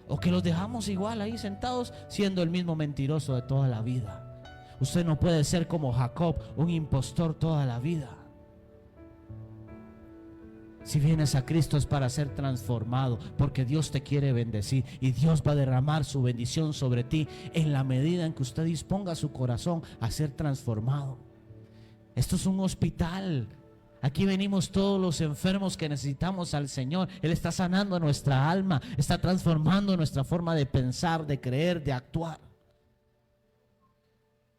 o que los dejamos igual ahí sentados siendo el mismo mentiroso de toda la vida. Usted no puede ser como Jacob, un impostor toda la vida. Si vienes a Cristo es para ser transformado, porque Dios te quiere bendecir y Dios va a derramar su bendición sobre ti en la medida en que usted disponga su corazón a ser transformado. Esto es un hospital. Aquí venimos todos los enfermos que necesitamos al Señor. Él está sanando nuestra alma, está transformando nuestra forma de pensar, de creer, de actuar.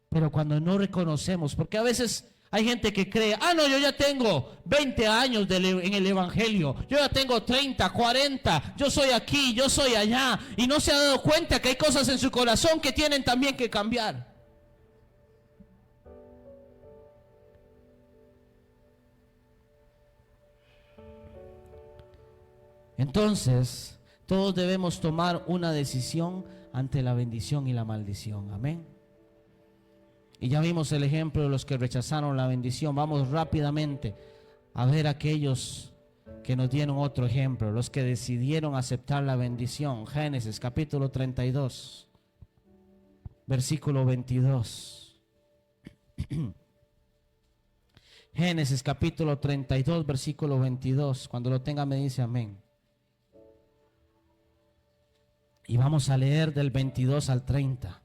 Pero cuando no reconocemos, porque a veces hay gente que cree: no, yo ya tengo 20 años en el evangelio, yo ya tengo 30, 40, yo soy aquí, yo soy allá, y no se ha dado cuenta que hay cosas en su corazón que tienen también que cambiar. Entonces, todos debemos tomar una decisión ante la bendición y la maldición. Amén. Y ya vimos el ejemplo de los que rechazaron la bendición. Vamos rápidamente a ver aquellos que nos dieron otro ejemplo, los que decidieron aceptar la bendición. Génesis capítulo 32, versículo 22. Génesis capítulo 32, versículo 22. Cuando lo tenga me dice amén. Y vamos a leer del 22 al 30.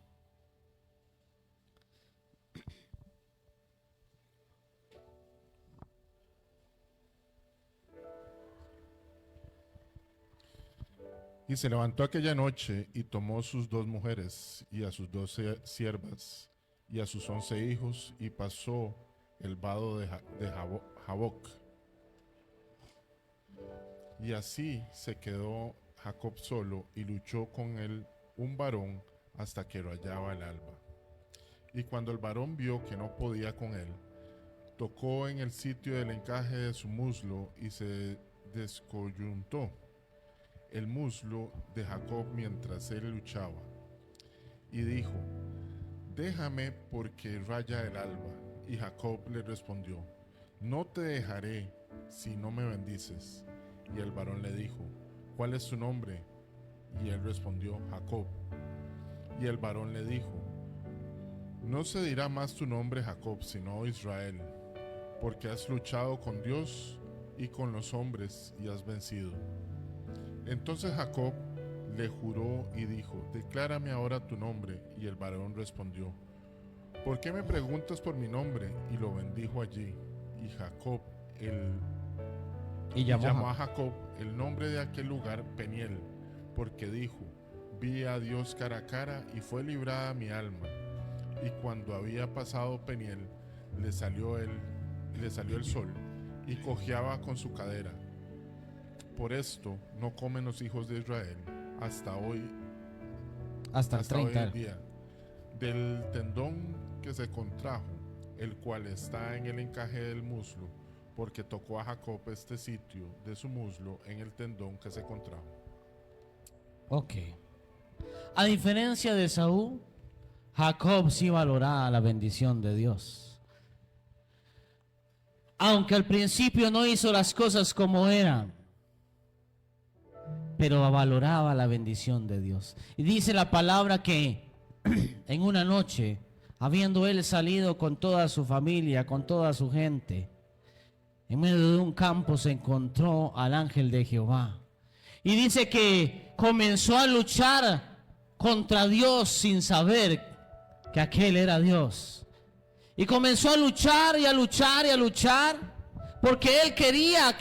Y se levantó aquella noche y tomó sus 2 mujeres y a sus 2 siervas y a sus 11 hijos y pasó el vado de Jaboc. Y así se quedó Jacob solo y luchó con él un varón hasta que lo hallaba el alba. Y cuando el varón vio que no podía con él, tocó en el sitio del encaje de su muslo y se descoyuntó el muslo de Jacob mientras él luchaba. Y dijo: déjame porque raya el alba. Y Jacob le respondió: no te dejaré si no me bendices. Y el varón le dijo: ¿cuál es tu nombre? Y él respondió: Jacob. Y el varón le dijo: no se dirá más tu nombre Jacob, sino Israel, porque has luchado con Dios y con los hombres y has vencido. Entonces Jacob le juró y dijo: declárame ahora tu nombre. Y el varón respondió: ¿por qué me preguntas por mi nombre? Y lo bendijo allí. Y Jacob llamó a Jacob el nombre de aquel lugar Peniel, porque dijo: vi a Dios cara a cara y fue librada mi alma. Y cuando había pasado Peniel, le salió el sol y cojeaba con su cadera. Por esto no comen los hijos de Israel hasta hoy, hasta el 30 hoy en día, del tendón que se contrajo, el cual está en el encaje del muslo, porque tocó a Jacob este sitio de su muslo en el tendón que se contrajo. Ok. A diferencia de Saúl, Jacob sí valoraba la bendición de Dios. Aunque al principio no hizo las cosas como eran, pero valoraba la bendición de Dios. Y dice la palabra que en una noche, habiendo él salido con toda su familia, con toda su gente, en medio de un campo se encontró al ángel de Jehová. Y dice que comenzó a luchar contra Dios sin saber que aquel era Dios. Y comenzó a luchar y a luchar y a luchar, porque él quería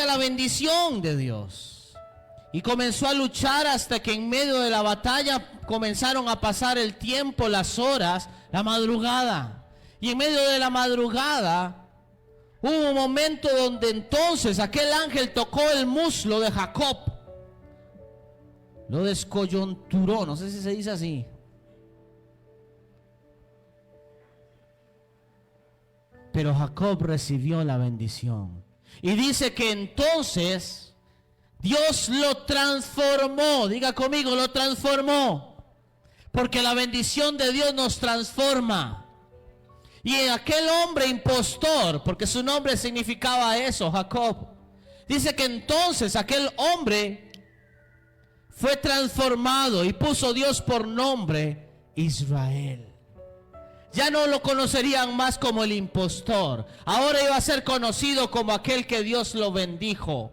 la bendición de Dios. Y comenzó a luchar hasta que en medio de la batalla comenzaron a pasar el tiempo, las horas, la madrugada. Y en medio de la madrugada hubo un momento donde entonces aquel ángel tocó el muslo de Jacob. Lo descoyunturó, no sé si se dice así. Pero Jacob recibió la bendición. Y dice que entonces Dios lo transformó. Diga conmigo, lo transformó. Porque la bendición de Dios nos transforma. Y aquel hombre impostor, porque su nombre significaba eso, Jacob, dice que entonces aquel hombre fue transformado y puso Dios por nombre Israel. Ya no lo conocerían más como el impostor. Ahora iba a ser conocido como aquel que Dios lo bendijo.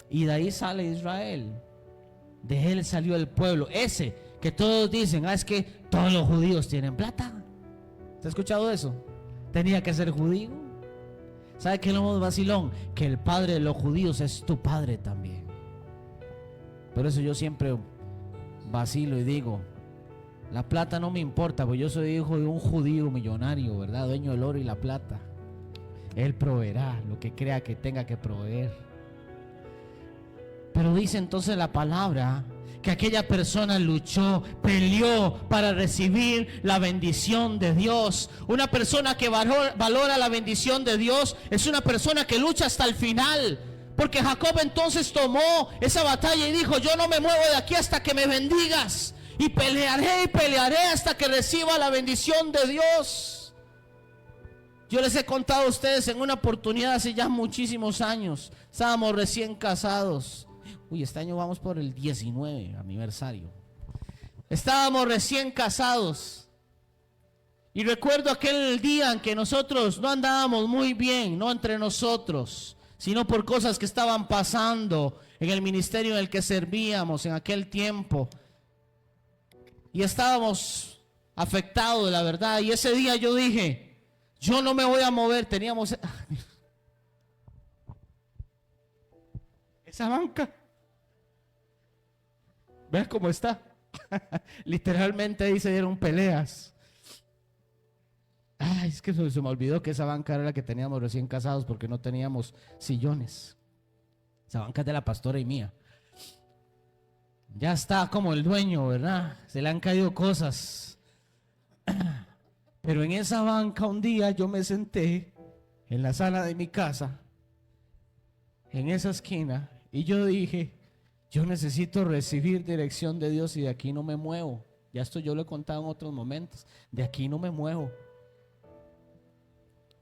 Y de ahí sale Israel. De él salió el pueblo. Ese que todos dicen, es que todos los judíos tienen plata. ¿Te has escuchado eso? Tenía que ser judío. ¿Sabe qué es lo más vacilón? Que el padre de los judíos es tu padre también. Por eso yo siempre vacilo y digo, la plata no me importa, porque yo soy hijo de un judío millonario, ¿verdad? Dueño del oro y la plata. Él proveerá lo que crea que tenga que proveer. Pero dice entonces la palabra que aquella persona luchó, peleó para recibir la bendición de Dios. Una persona que valora la bendición de Dios es una persona que lucha hasta el final. Porque Jacob entonces tomó esa batalla y dijo: yo no me muevo de aquí hasta que me bendigas. Y pelearé hasta que reciba la bendición de Dios. Yo les he contado a ustedes en una oportunidad hace ya muchísimos años. Estábamos recién casados. Uy, este año vamos por el 19 aniversario. Estábamos recién casados. Y recuerdo aquel día en que nosotros no andábamos muy bien, no entre nosotros, sino por cosas que estaban pasando en el ministerio en el que servíamos en aquel tiempo. Y estábamos afectados, la verdad. Y ese día yo dije, yo no me voy a mover. Teníamos esa banca. ¿Ves cómo está? Literalmente ahí se dieron peleas. Ay, es que se me olvidó que esa banca era la que teníamos recién casados, porque no teníamos sillones. Esa banca es de la pastora y mía. Ya está como el dueño, ¿verdad? Se le han caído cosas. Pero en esa banca un día yo me senté en la sala de mi casa, en esa esquina, y yo dije, yo necesito recibir dirección de Dios y de aquí no me muevo. Ya esto yo lo he contado en otros momentos. De aquí no me muevo.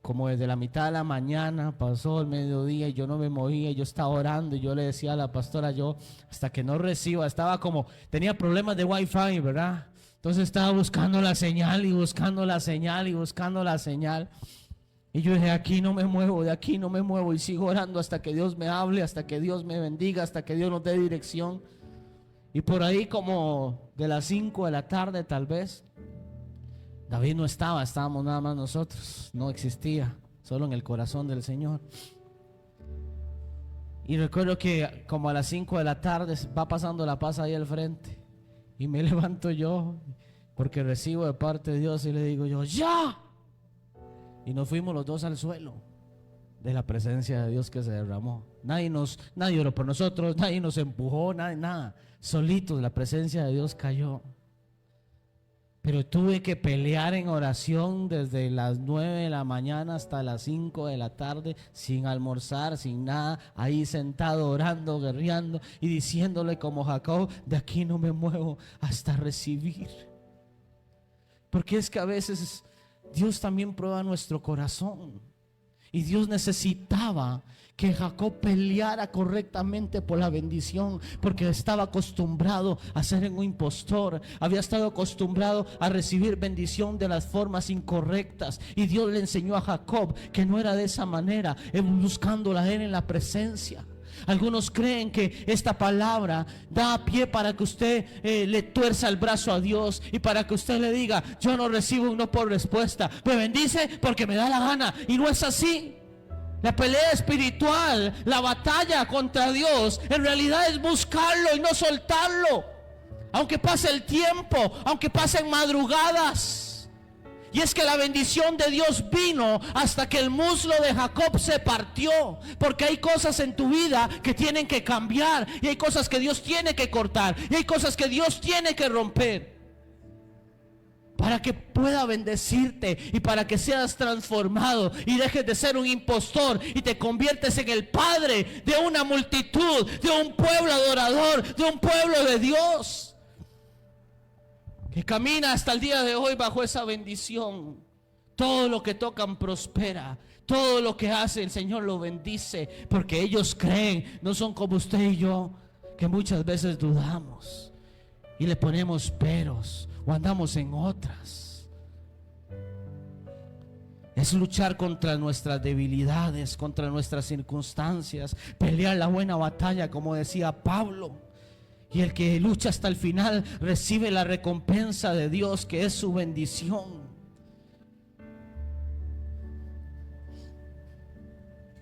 Como desde la mitad de la mañana pasó el mediodía y yo no me movía, yo estaba orando y yo le decía a la pastora, yo hasta que no reciba, estaba como, tenía problemas de wifi, ¿verdad? Entonces estaba buscando la señal y buscando la señal y buscando la señal. Y yo dije, aquí no me muevo, de aquí no me muevo, y sigo orando hasta que Dios me hable, hasta que Dios me bendiga, hasta que Dios nos dé dirección. Y por ahí como de las 5 de la tarde tal vez, David no estaba, estábamos nada más nosotros, no existía, solo en el corazón del Señor. Y recuerdo que como a las 5 de la tarde va pasando la paz ahí al frente, y me levanto yo, porque recibo de parte de Dios, y le digo yo, ¡ya! Y nos fuimos los dos al suelo de la presencia de Dios que se derramó. Nadie oró por nosotros, nadie nos empujó, nada. Solitos la presencia de Dios cayó. Pero tuve que pelear en oración desde las 9 de la mañana hasta las 5 de la tarde, sin almorzar, sin nada, ahí sentado orando, guerreando y diciéndole como Jacob, de aquí no me muevo hasta recibir. Porque es que a veces Dios también prueba nuestro corazón. Y Dios necesitaba que Jacob peleara correctamente por la bendición, porque estaba acostumbrado a ser un impostor, había estado acostumbrado a recibir bendición de las formas incorrectas. Y Dios le enseñó a Jacob que no era de esa manera, buscándola a él en la presencia. Algunos creen que esta palabra da pie para que usted le tuerza el brazo a Dios y para que usted le diga, yo no recibo un no por respuesta, me bendice porque me da la gana. Y no es así. La pelea espiritual, la batalla contra Dios, en realidad es buscarlo y no soltarlo, aunque pase el tiempo, aunque pasen madrugadas. Y es que la bendición de Dios vino hasta que el muslo de Jacob se partió. Porque hay cosas en tu vida que tienen que cambiar, y hay cosas que Dios tiene que cortar, y hay cosas que Dios tiene que romper, para que pueda bendecirte y para que seas transformado y dejes de ser un impostor y te conviertes en el padre de una multitud, de un pueblo adorador, de un pueblo de Dios que camina hasta el día de hoy bajo esa bendición. Todo lo que tocan prospera, todo lo que hace el Señor lo bendice, porque ellos creen, no son como usted y yo, que muchas veces dudamos y le ponemos peros o andamos en otras. Es luchar contra nuestras debilidades, contra nuestras circunstancias, pelear la buena batalla, como decía Pablo. Y el que lucha hasta el final recibe la recompensa de Dios, que es su bendición.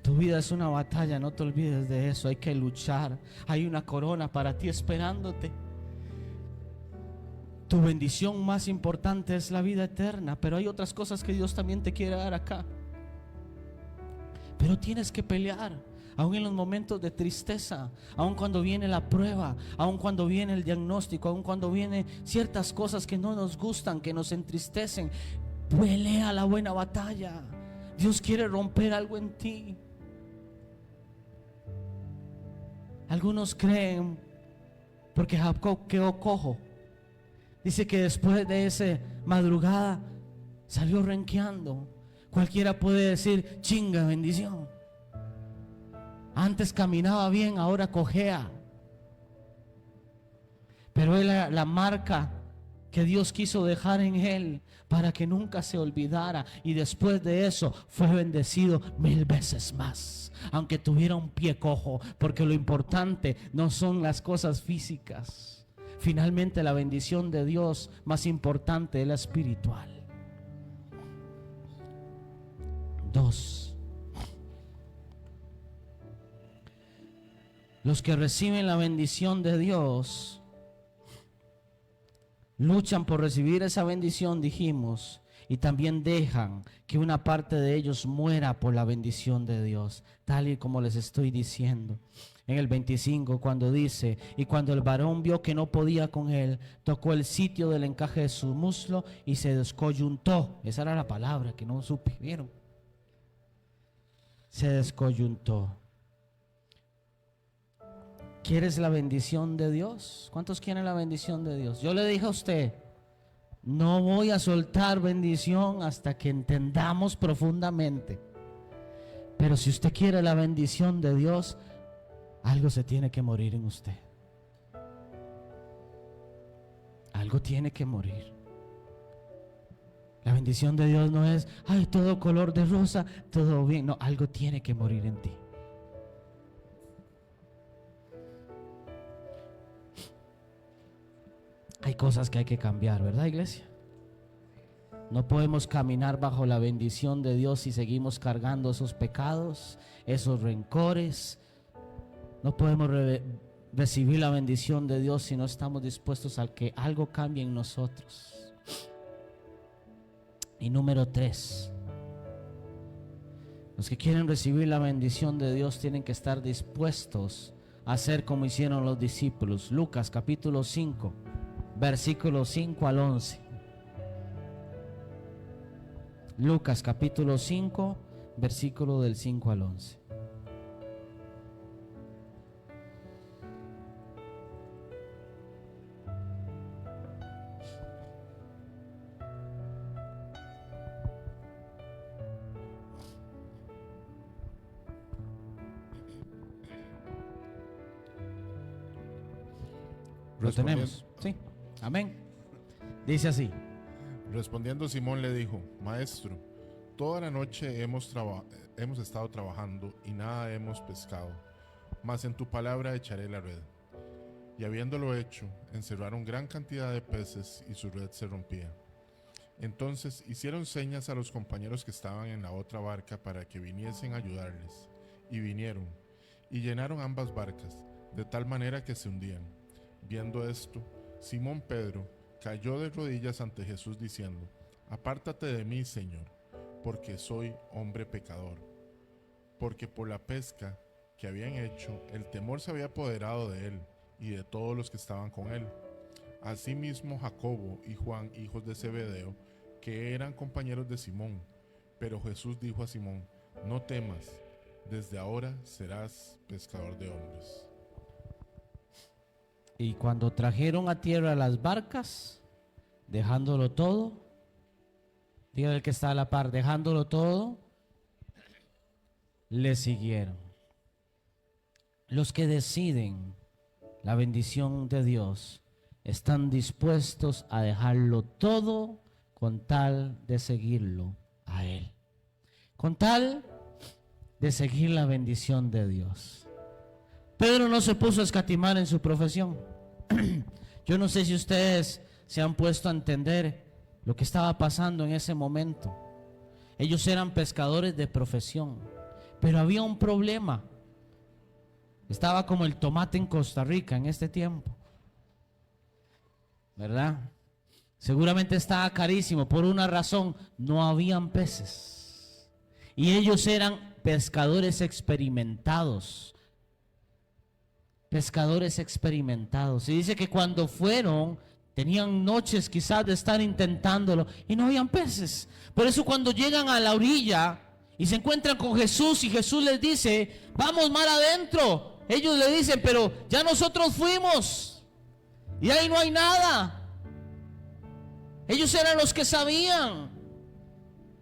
Tu vida es una batalla, no te olvides de eso. Hay que luchar. Hay una corona para ti esperándote. Tu bendición más importante es la vida eterna, pero hay otras cosas que Dios también te quiere dar acá. Pero tienes que pelear. Aún en los momentos de tristeza, aún cuando viene la prueba, aún cuando viene el diagnóstico, aún cuando vienen ciertas cosas que no nos gustan, que nos entristecen, pelea la buena batalla. Dios quiere romper algo en ti. Algunos creen, porque Jacob quedó cojo, dice que después de esa madrugada salió renqueando. Cualquiera puede decir, chinga bendición. Antes caminaba bien, ahora cojea. Pero es la marca que Dios quiso dejar en él para que nunca se olvidara. Y después de eso fue bendecido 1000 veces más, aunque tuviera un pie cojo, porque lo importante no son las cosas físicas. Finalmente la bendición de Dios más importante es la espiritual. 2. Los que reciben la bendición de Dios luchan por recibir esa bendición, dijimos, y también dejan que una parte de ellos muera por la bendición de Dios, tal y como les estoy diciendo. En el 25, cuando dice, y cuando el varón vio que no podía con él, tocó el sitio del encaje de su muslo y se descoyuntó. Esa era la palabra que no supieron. Se descoyuntó. ¿Quieres la bendición de Dios? ¿Cuántos quieren la bendición de Dios? Yo le dije a usted, no voy a soltar bendición hasta que entendamos profundamente. Pero si usted quiere la bendición de Dios, algo se tiene que morir en usted. Algo tiene que morir. La bendición de Dios no es, ay, todo color de rosa, todo bien. No, algo tiene que morir en ti. Hay cosas que hay que cambiar, ¿verdad, iglesia? No podemos caminar bajo la bendición de Dios si seguimos cargando esos pecados, esos rencores. No podemos recibir la bendición de Dios si no estamos dispuestos a que algo cambie en nosotros. Y número 3, los que quieren recibir la bendición de Dios tienen que estar dispuestos a hacer como hicieron los discípulos. Lucas capítulo 5, versículos 5 al 11. Lucas capítulo 5, versículo del 5 al 11. ¿Lo tenemos? Sí, amén. Dice así. Respondiendo Simón le dijo, Maestro, toda la noche hemos estado trabajando y nada hemos pescado, mas en tu palabra echaré la red. Y habiéndolo hecho, encerraron gran cantidad de peces y su red se rompía. Entonces hicieron señas a los compañeros que estaban en la otra barca para que viniesen a ayudarles. Y vinieron, y llenaron ambas barcas, de tal manera que se hundían. Viendo esto, Simón Pedro cayó de rodillas ante Jesús diciendo, Apártate de mí, Señor, porque soy hombre pecador. Porque por la pesca que habían hecho, el temor se había apoderado de él y de todos los que estaban con él. Asimismo Jacobo y Juan, hijos de Zebedeo, que eran compañeros de Simón. Pero Jesús dijo a Simón, No temas, desde ahora serás pescador de hombres. Y cuando trajeron a tierra las barcas, dejándolo todo, diga el que está a la par, dejándolo todo, le siguieron. Los que deciden la bendición de Dios están dispuestos a dejarlo todo con tal de seguirlo a Él, con tal de seguir la bendición de Dios. Pedro no se puso a escatimar en su profesión. Yo no sé si ustedes se han puesto a entender lo que estaba pasando en ese momento. Ellos eran pescadores de profesión, pero había un problema. Estaba como el tomate en Costa Rica en este tiempo, ¿verdad? Seguramente estaba carísimo por una razón: no habían peces. Y ellos eran pescadores experimentados. Pescadores experimentados. Y dice que cuando fueron, tenían noches quizás de estar intentándolo y no habían peces. Por eso cuando llegan a la orilla y se encuentran con Jesús y Jesús les dice, vamos mar adentro, ellos le dicen, pero ya nosotros fuimos y ahí no hay nada. Ellos eran los que sabían.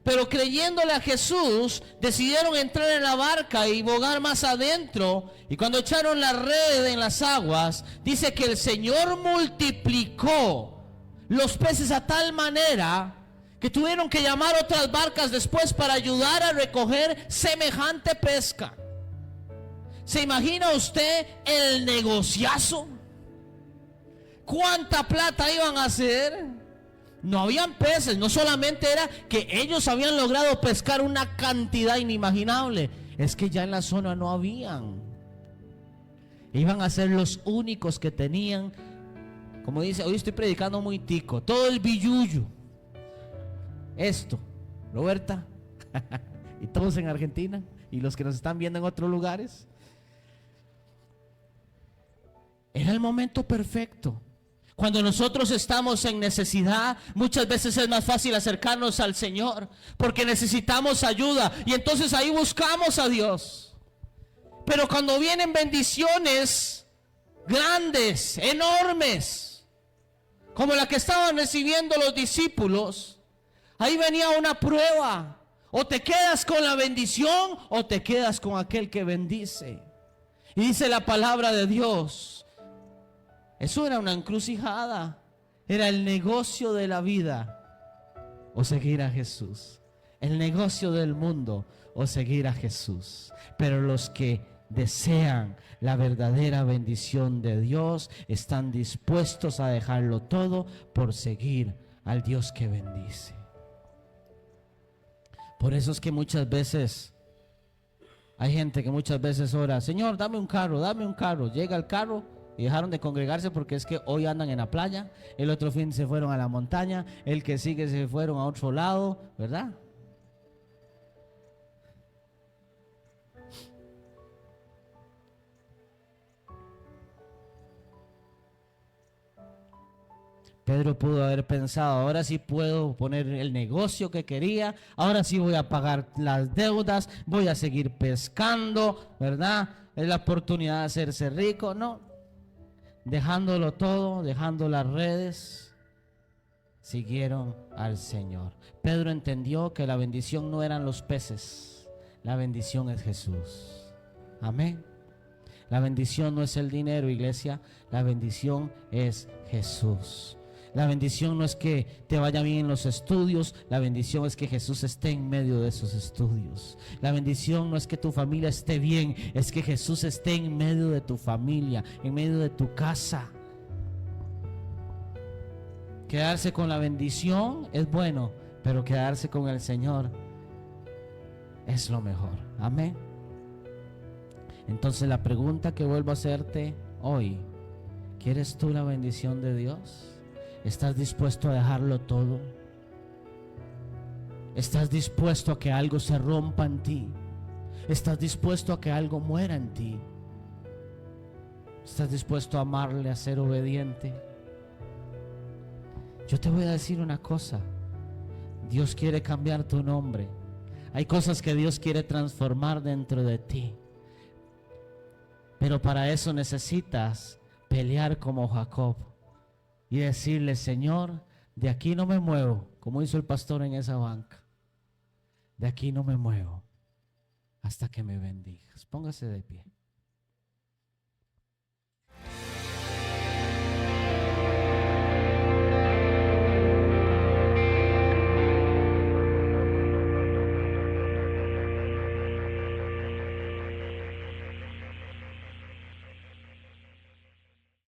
Pero creyéndole a Jesús, decidieron entrar en la barca y bogar más adentro. Y cuando echaron la red en las aguas, dice que el Señor multiplicó los peces a tal manera que tuvieron que llamar otras barcas después para ayudar a recoger semejante pesca. ¿Se imagina usted el negociazo? ¿Cuánta plata iban a hacer? No habían peces, no solamente era que ellos habían logrado pescar una cantidad inimaginable, es que ya en la zona no habían. Iban a ser los únicos que tenían, como dice, hoy estoy predicando muy tico, todo el billuyo. Esto, Roberta, y todos en Argentina, y los que nos están viendo en otros lugares. Era el momento perfecto. Cuando nosotros estamos en necesidad, muchas veces es más fácil acercarnos al Señor, porque necesitamos ayuda, y entonces ahí buscamos a Dios. Pero cuando vienen bendiciones grandes, enormes, como la que estaban recibiendo los discípulos, ahí venía una prueba. O te quedas con la bendición, o te quedas con aquel que bendice. Y dice la palabra de Dios, eso era una encrucijada, era el negocio de la vida o seguir a Jesús, el negocio del mundo o seguir a Jesús. Pero los que desean la verdadera bendición de Dios están dispuestos a dejarlo todo por seguir al Dios que bendice. Por eso es que muchas veces hay gente que muchas veces ora, Señor, dame un carro, llega el carro. Y dejaron de congregarse porque es que hoy andan en la playa, el otro fin se fueron a la montaña, el que sigue se fueron a otro lado, ¿verdad? Pedro pudo haber pensado, ahora sí puedo poner el negocio que quería, ahora sí voy a pagar las deudas, voy a seguir pescando, ¿verdad? Es la oportunidad de hacerse rico, no. Dejándolo todo, dejando las redes, siguieron al Señor. Pedro entendió que la bendición no eran los peces, la bendición es Jesús. Amén. La bendición no es el dinero, iglesia, la bendición es Jesús. La bendición no es que te vaya bien en los estudios, la bendición es que Jesús esté en medio de esos estudios. La bendición no es que tu familia esté bien, es que Jesús esté en medio de tu familia, en medio de tu casa. Quedarse con la bendición es bueno, pero quedarse con el Señor es lo mejor. Amén. Entonces la pregunta que vuelvo a hacerte hoy, ¿quieres tú la bendición de Dios? ¿Estás dispuesto a dejarlo todo? ¿Estás dispuesto a que algo se rompa en ti? ¿Estás dispuesto a que algo muera en ti? ¿Estás dispuesto a amarle, a ser obediente? Yo te voy a decir una cosa. Dios quiere cambiar tu nombre. Hay cosas que Dios quiere transformar dentro de ti. Pero para eso necesitas pelear como Jacob y decirle, Señor, de aquí no me muevo, como hizo el pastor en esa banca. De aquí no me muevo hasta que me bendigas. Póngase de pie.